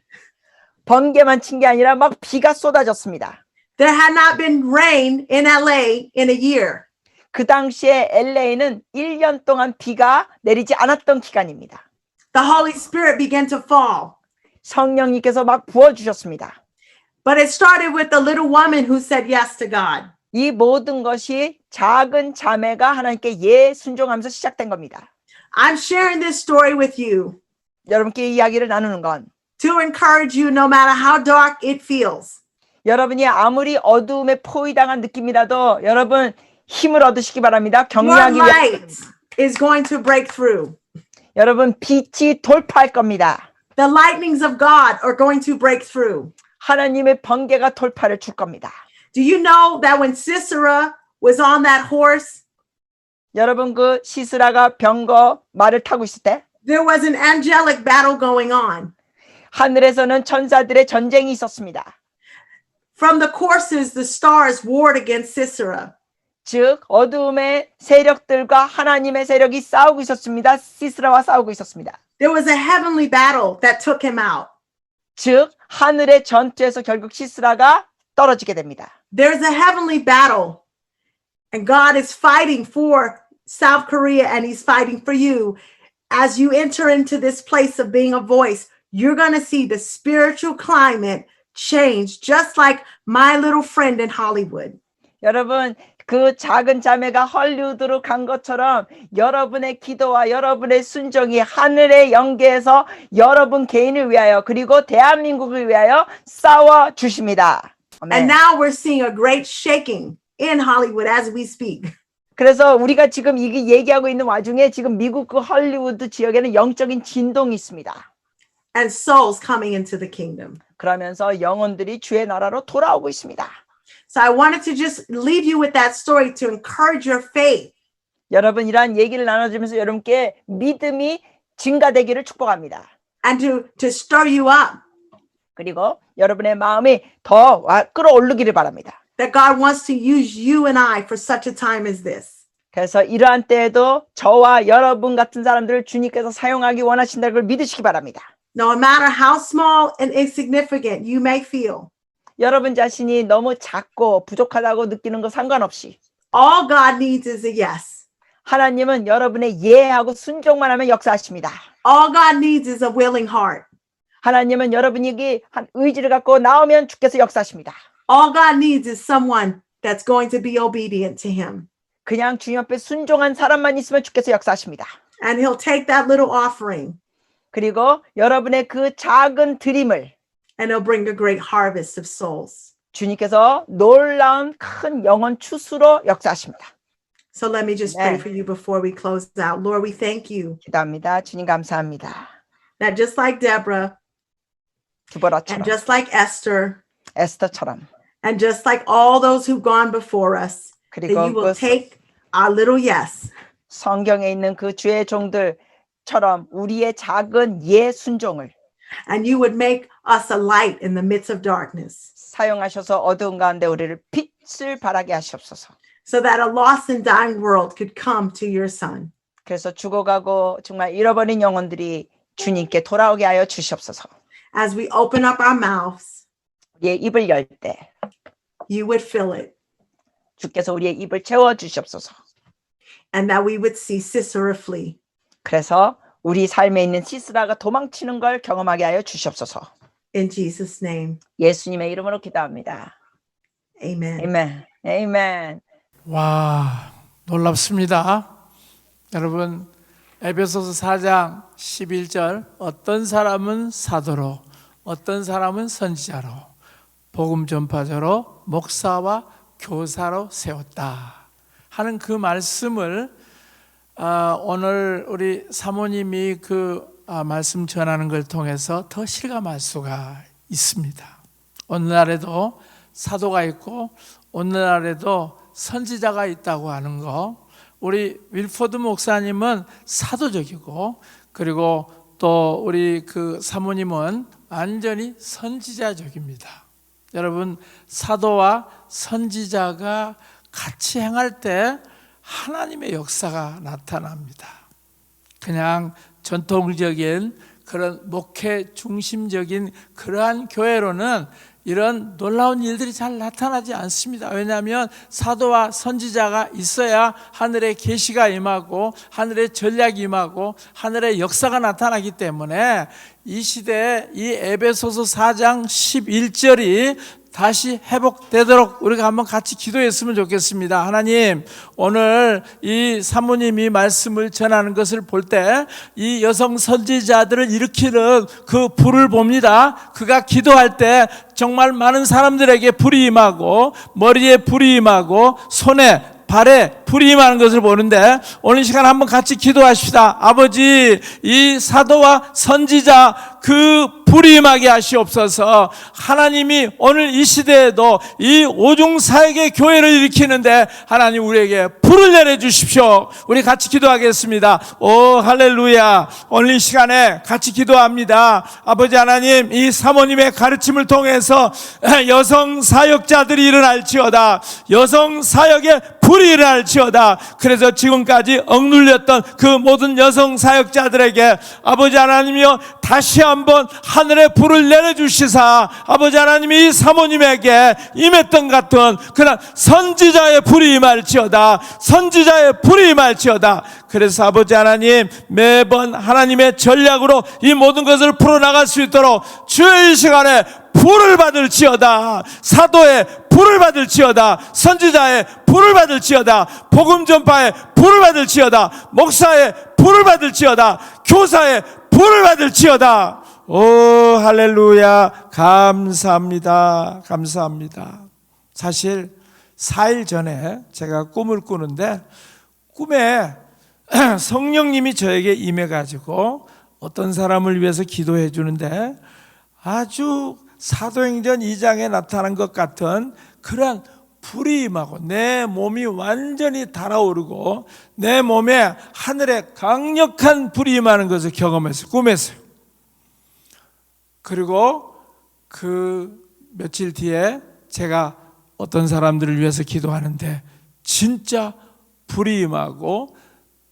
번개만 친 게 아니라 막 비가 쏟아졌습니다. There had not been rain in LA in a year. 그 당시에 LA는 1년 동안 비가 내리지 않았던 기간입니다. The Holy Spirit began to fall. 성령님께서 막 부어주셨습니다. But it started with the little woman who said yes to God. 이 모든 것이 작은 자매가 하나님께 예 순종하면서 시작된 겁니다. I'm sharing this story with you 여러분께 이야기를 나누는 건 to encourage you no matter how dark it feels. 여러분이 아무리 어두움에 포위당한 느낌이라도 여러분 힘을 얻으시기 바랍니다. Your 격려하기 위해 light is going to break through. 여러분 빛이 돌파할 겁니다. The lightnings of God are going to break through. 하나님의 번개가 돌파를 줄 겁니다. Do you know that when Sisera was on that horse, 여러분 그 시스라가 병거 말을 타고 있을 때 there was an angelic battle going on. 하늘에서는 천사들의 전쟁이 있었습니다. From the courses, the stars warred against Sisera. 즉 어두움의 세력들과 하나님의 세력이 싸우고 있었습니다. 시스라와 싸우고 있었습니다. There was a heavenly battle that took him out. 즉 하늘의 전투에서 결국 시스라가 떨어지게 됩니다. There's a heavenly battle, and God is fighting for South Korea, and He's fighting for you. As you enter into this place of being a voice, you're going to see the spiritual climate change, just like my little friend in Hollywood. 여러분 그 작은 자매가 헐리우드로 간 것처럼 여러분의 기도와 여러분의 순종이 하늘의 영계에서 여러분 개인을 위하여 그리고 대한민국을 위하여 싸워 주십니다. And now we're seeing a great shaking in Hollywood as we speak. 그래서 우리가 지금 이게 얘기하고 있는 와중에 지금 미국 그 헐리우드 지역에는 영적인 진동이 있습니다. And souls coming into the kingdom. 그러면서 영혼들이 주의 나라로 돌아오고 있습니다. So I wanted to just leave you with that story to encourage your faith. 여러분 이러한 얘기를 나눠주면서 여러분께 믿음이 증가되기를 축복합니다. And to stir you up. 그리고 여러분의 마음이 더 끌어오르기를 바랍니다. That God wants to use you and I for such a time as this. 그래서 이러한 때에도 저와 여러분 같은 사람들을 주님께서 사용하기 원하신다는 걸 믿으시기 바랍니다. No matter how small and insignificant you may feel, 여러분 자신이 너무 작고 부족하다고 느끼는 거 상관없이 all God needs is a yes. 하나님은 여러분의 예하고 순종만 하면 역사하십니다. All God needs is a willing heart. 하나님은 여러분에게 한 의지를 갖고 나오면 주께서 역사하십니다. All God needs is someone that's going to be obedient to Him. 그냥 주님 앞에 순종한 사람만 있으면 주께서 역사하십니다. And He'll take that little offering 그리고 여러분의 그 작은 드림을 and He'll bring a great harvest of souls. 주님께서 놀라운 큰 영혼 추수로 역사하십니다. So let me just pray Amen. for you before we close out. Lord, we thank you 기도합니다. 주님 감사합니다. that just like Deborah 두보라처럼 and just like Esther 에스더처럼 and just like all those who've gone before us, that 그리고 you will 그 take our little yes 성경에 있는 그 주의 종들처럼 우리의 작은 예 순종을 and you would make us a light in the midst of darkness 사용하셔서 어두운 가운데 우리를 빛을 발하게 하시옵소서. so that a lost and dying world could come to your Son. 그래서 죽어가고 정말 잃어버린 영혼들이 주님께 돌아오게 하여 주시옵소서. As we open up our mouths, 우리의 입을 열 때 you would fill it 주께서 우리의 입을 채워 주시옵소서. and that we would see Sisera flee. 그래서 우리 삶에 있는 시스라가 도망치는 걸 경험하게 하여 주시옵소서. In Jesus' name, 예수님의 이름으로 기도합니다. amen. 아멘. 아멘. 와, 놀랍습니다. 여러분, 에베소서 4장 11절 어떤 사람은 사도로, 어떤 사람은 선지자로, 복음 전파자로, 목사와 교사로 세웠다 하는 그 말씀을 오늘 우리 사모님이 그 말씀 전하는 걸 통해서 더 실감할 수가 있습니다. 오늘날에도 사도가 있고 오늘날에도 선지자가 있다고 하는 거, 우리 윌포드 목사님은 사도적이고 그리고 또 우리 그 사모님은 완전히 선지자적입니다. 여러분, 사도와 선지자가 같이 행할 때 하나님의 역사가 나타납니다. 그냥 전통적인 그런 목회 중심적인 그러한 교회로는 이런 놀라운 일들이 잘 나타나지 않습니다. 왜냐하면 사도와 선지자가 있어야 하늘의 계시가 임하고 하늘의 전략이 임하고 하늘의 역사가 나타나기 때문에 이 시대에 이 에베소서 4장 11절이 다시 회복되도록 우리가 한번 같이 기도했으면 좋겠습니다. 하나님, 오늘 이 사모님이 말씀을 전하는 것을 볼 때 이 여성 선지자들을 일으키는 그 불을 봅니다. 그가 기도할 때 정말 많은 사람들에게 불이 임하고 머리에 불이 임하고 손에 발에 불이 임하는 것을 보는데 오늘 시간 한번 같이 기도하십시다. 아버지, 이 사도와 선지자 그 불이 임하게 하시옵소서. 하나님이 오늘 이 시대에도 이 오중사역의 교회를 일으키는데 하나님 우리에게 불을 내려주십시오. 우리 같이 기도하겠습니다. 오 할렐루야. 오늘 이 시간에 같이 기도합니다. 아버지 하나님, 이 사모님의 가르침을 통해서 여성 사역자들이 일어날지어다. 여성 사역의 불이 일어날지어다. 그래서 지금까지 억눌렸던 그 모든 여성 사역자들에게 아버지 하나님이여 다시 한번 하늘의 불을 내려주시사 아버지 하나님이 이 사모님에게 임했던 같은 그런 선지자의 불이 임할지어다. 선지자의 불이 임할지어다. 그래서 아버지 하나님, 매번 하나님의 전략으로 이 모든 것을 풀어나갈 수 있도록 주의 이 시간에 불을 받을지어다. 사도의 불을 받을지어다. 선지자의 불을 받을지어다. 복음 전파의 불을 받을지어다. 목사의 불을 받을지어다. 교사의 불을 받을지어다. 오 할렐루야. 감사합니다. 감사합니다. 사실 4일 전에 제가 꿈을 꾸는데 꿈에 성령님이 저에게 임해가지고 어떤 사람을 위해서 기도해 주는데 아주 사도행전 2장에 나타난 것 같은 그런 불이 임하고 내 몸이 완전히 달아오르고 내 몸에 하늘에 강력한 불이 임하는 것을 경험했어요. 꿈에서요. 그리고 그 며칠 뒤에 제가 어떤 사람들을 위해서 기도하는데 진짜 불이 임하고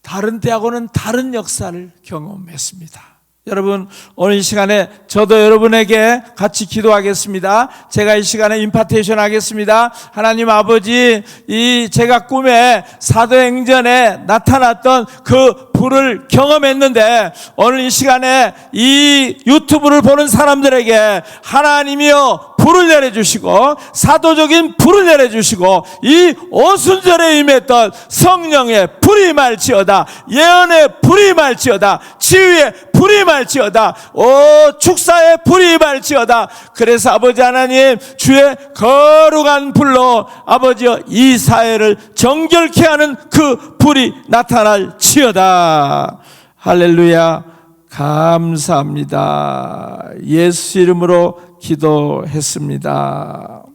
다른 때하고는 다른 역사를 경험했습니다. 여러분, 오늘 이 시간에 저도 여러분에게 같이 기도하겠습니다. 제가 이 시간에 임파테이션 하겠습니다. 하나님 아버지, 이 제가 꿈에 사도행전에 나타났던 그 불을 경험했는데 오늘 이 시간에 이 유튜브를 보는 사람들에게 하나님이여 불을 내려주시고 사도적인 불을 내려주시고 이 오순절에 임했던 성령의 불이 임할지어다. 예언의 불이 임할지어다. 치유의 불이 말지어다. 오 축사에 불이 말지어다. 그래서 아버지 하나님 주의 거룩한 불로 아버지여 이 사회를 정결케 하는 그 불이 나타날지어다. 할렐루야. 감사합니다. 예수 이름으로 기도했습니다.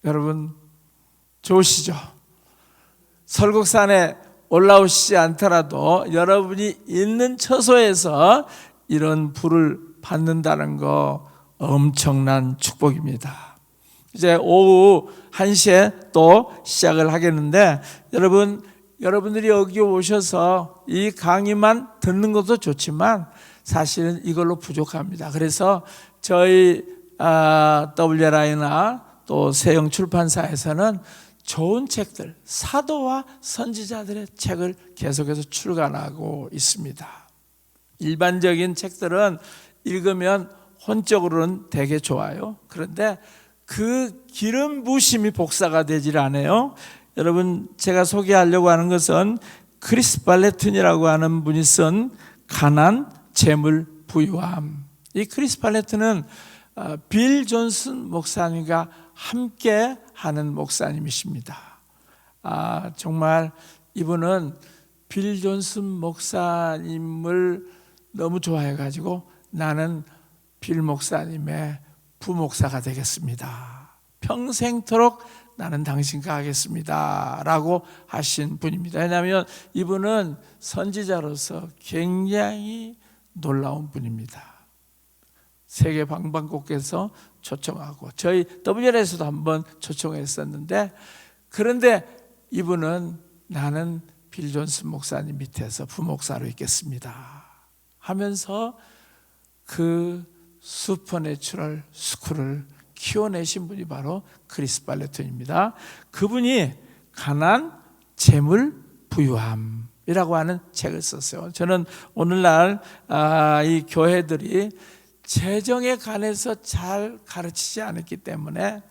여러분 좋으시죠? 설국산에 올라오시지 않더라도 여러분이 있는 처소에서 이런 불을 받는다는 거 엄청난 축복입니다. 이제 오후 1시에 또 시작을 하겠는데 여러분들이 여기 오셔서 이 강의만 듣는 것도 좋지만 사실은 이걸로 부족합니다. 그래서 저희 WRI나 또 세영 출판사에서는 좋은 책들, 사도와 선지자들의 책을 계속해서 출간하고 있습니다. 일반적인 책들은 읽으면 혼적으로는 되게 좋아요. 그런데 그 기름 부심이 복사가 되질 않아요. 여러분 제가 소개하려고 하는 것은 크리스 발레튼이라고 하는 분이 쓴 가난, 재물, 부유함. 이 크리스 발레튼은 빌 존슨 목사님과 함께 하는 목사님이십니다. 정말 이분은 빌 존슨 목사님을 너무 좋아해가지고 나는 빌 목사님의 부목사가 되겠습니다. 평생토록 나는 당신과 하겠습니다 라고 하신 분입니다. 왜냐하면 이분은 선지자로서 굉장히 놀라운 분입니다. 세계 방방곡곡에서 초청하고 저희 WR에서도 한번 초청했었는데, 그런데 이분은 나는 빌 존슨 목사님 밑에서 부목사로 있겠습니다 하면서 그 슈퍼내추럴 스쿨을 키워내신 분이 바로 크리스 발레튼입니다. 그분이 가난, 재물, 부유함이라고 하는 책을 썼어요. 저는 오늘날 이 교회들이 재정에 관해서 잘 가르치지 않았기 때문에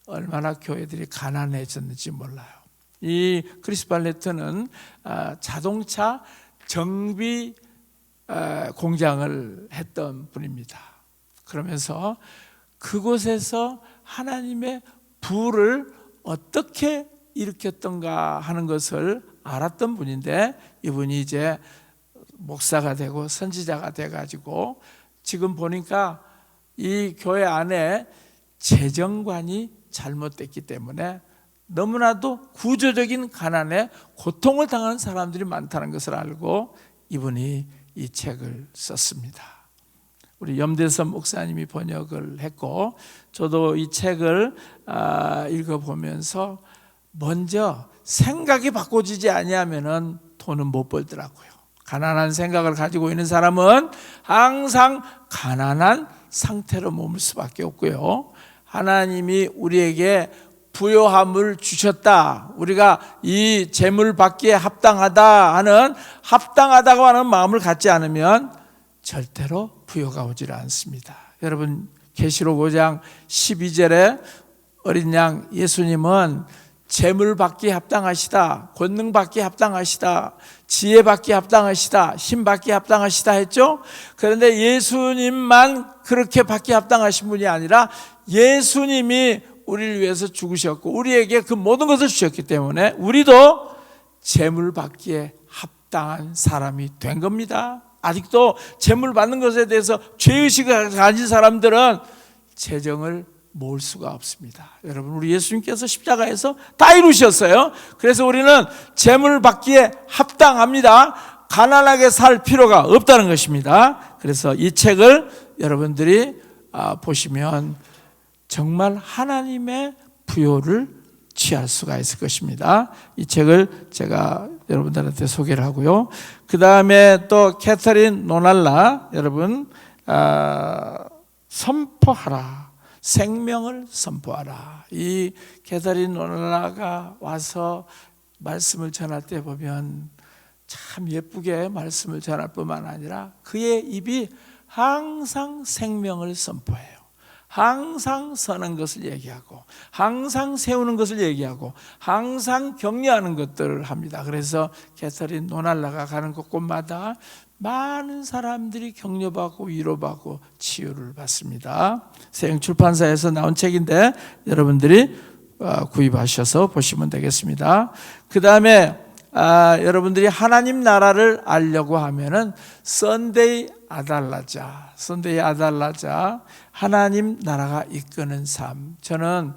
얼마나 교회들이 가난해졌는지 몰라요. 이 크리스 발레튼은 자동차 정비 공장을 했던 분입니다. 그러면서 그곳에서 하나님의 부를 어떻게 일으켰던가 하는 것을 알았던 분인데, 이분이 이제 목사가 되고 선지자가 돼가지고 지금 보니까 이 교회 안에 재정관이 잘못됐기 때문에 너무나도 구조적인 가난에 고통을 당하는 사람들이 많다는 것을 알고 이분이 이 책을 썼습니다. 우리 염대선 목사님이 번역을 했고, 저도 이 책을 읽어보면서 먼저 생각이 바꿔지지 아니하면은 돈은 못 벌더라고요. 가난한 생각을 가지고 있는 사람은 항상 가난한 상태로 머물 수밖에 없고요. 하나님이 우리에게 부요함을 주셨다, 우리가 이 재물 받기에 합당하다고 하는 마음을 갖지 않으면 절대로 부요가 오질 않습니다. 여러분 계시록 5장 12절에 어린 양 예수님은 재물 받기에 합당하시다, 권능 받기에 합당하시다, 지혜 받기에 합당하시다, 힘 받기에 합당하시다 했죠. 그런데 예수님만 그렇게 받기에 합당하신 분이 아니라 예수님이 우리를 위해서 죽으셨고 우리에게 그 모든 것을 주셨기 때문에 우리도 재물 받기에 합당한 사람이 된 겁니다. 아직도 재물 받는 것에 대해서 죄의식을 가진 사람들은 재정을 모을 수가 없습니다. 여러분 우리 예수님께서 십자가에서 다 이루셨어요. 그래서 우리는 재물 받기에 합당합니다. 가난하게 살 필요가 없다는 것입니다. 그래서 이 책을 여러분들이 보시면 정말 하나님의 부요를 취할 수가 있을 것입니다. 이 책을 제가 여러분들한테 소개를 하고요. 그 다음에 또 캐서린 노날라, 여러분 선포하라, 생명을 선포하라. 이 캐서린 노날라가 와서 말씀을 전할 때 보면 참 예쁘게 말씀을 전할 뿐만 아니라 그의 입이 항상 생명을 선포해요. 항상 선한 것을 얘기하고 항상 세우는 것을 얘기하고 항상 격려하는 것들을 합니다. 그래서 캐서린 노날라가 가는 곳곳마다 많은 사람들이 격려받고 위로받고 치유를 받습니다. 세영출판사에서 나온 책인데 여러분들이 구입하셔서 보시면 되겠습니다. 그 다음에 여러분들이 하나님 나라를 알려고 하면은 선데이 아달라자, 하나님 나라가 이끄는 삶. 저는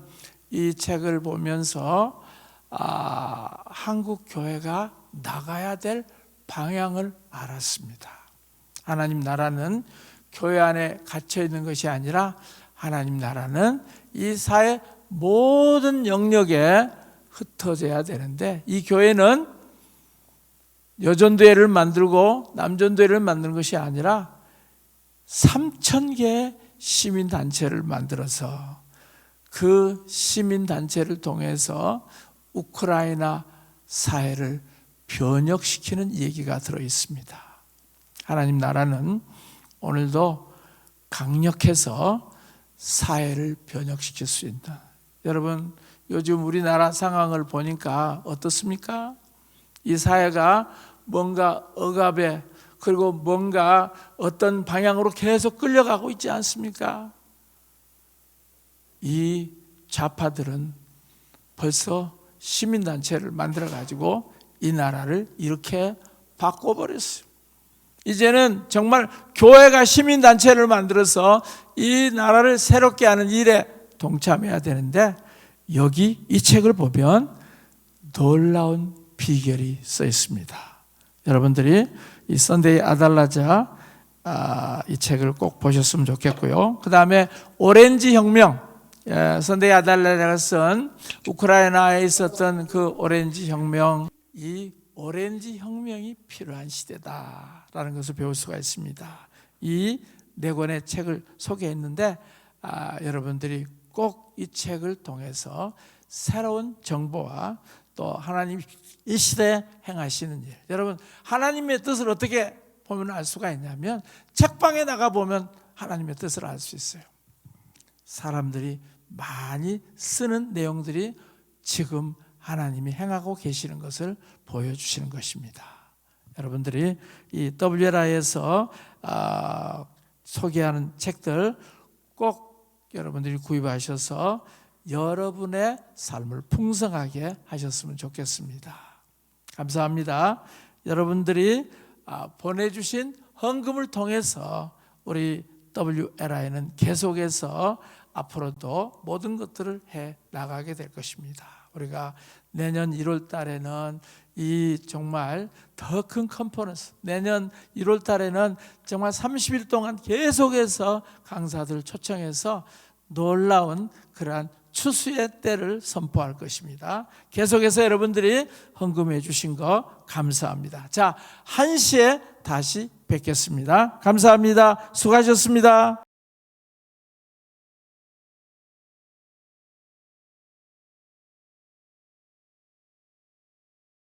이 책을 보면서 한국 교회가 나가야 될 방향을 알았습니다. 하나님 나라는 교회 안에 갇혀 있는 것이 아니라 하나님 나라는 이 사회 모든 영역에 흩어져야 되는데, 이 교회는 여전도회를 만들고 남전도회를 만드는 것이 아니라 3,000개의 시민단체를 만들어서 그 시민단체를 통해서 우크라이나 사회를 변혁시키는 얘기가 들어 있습니다. 하나님 나라는 오늘도 강력해서 사회를 변혁시킬 수 있다. 여러분, 요즘 우리나라 상황을 보니까 어떻습니까? 이 사회가 뭔가 억압에, 그리고 뭔가 어떤 방향으로 계속 끌려가고 있지 않습니까? 이 좌파들은 벌써 시민단체를 만들어가지고 이 나라를 이렇게 바꿔버렸어요. 이제는 정말 교회가 시민단체를 만들어서 이 나라를 새롭게 하는 일에 동참해야 되는데, 여기 이 책을 보면 놀라운 비결이 써 있습니다. 여러분들이 이 선데이 아달라자 이 책을 꼭 보셨으면 좋겠고요. 그 다음에 오렌지 혁명, 선데이 아달라자가 쓴 우크라이나에 있었던 그 오렌지 혁명, 이 오렌지 혁명이 필요한 시대다라는 것을 배울 수가 있습니다. 이 네 권의 책을 소개했는데 여러분들이 꼭 이 책을 통해서 새로운 정보와 또 하나님 이 시대에 행하시는 일, 여러분 하나님의 뜻을 어떻게 보면 알 수가 있냐면 책방에 나가 보면 하나님의 뜻을 알 수 있어요. 사람들이 많이 쓰는 내용들이 지금 하나님이 행하고 계시는 것을 보여주시는 것입니다. 여러분들이 이 WLI에서 소개하는 책들 꼭 여러분들이 구입하셔서 여러분의 삶을 풍성하게 하셨으면 좋겠습니다. 감사합니다. 여러분들이 보내주신 헌금을 통해서 우리 WLI는 계속해서 앞으로도 모든 것들을 해 나가게 될 것입니다. 우리가 내년 1월 달에는 이 정말 더 큰 컨퍼런스, 내년 1월 달에는 정말 30일 동안 계속해서 강사들을 초청해서 놀라운 그러한 추수의 때를 선포할 것입니다. 계속해서 여러분들이 헌금해 주신 거 감사합니다. 자, 1시에 다시 뵙겠습니다. 감사합니다. 수고하셨습니다.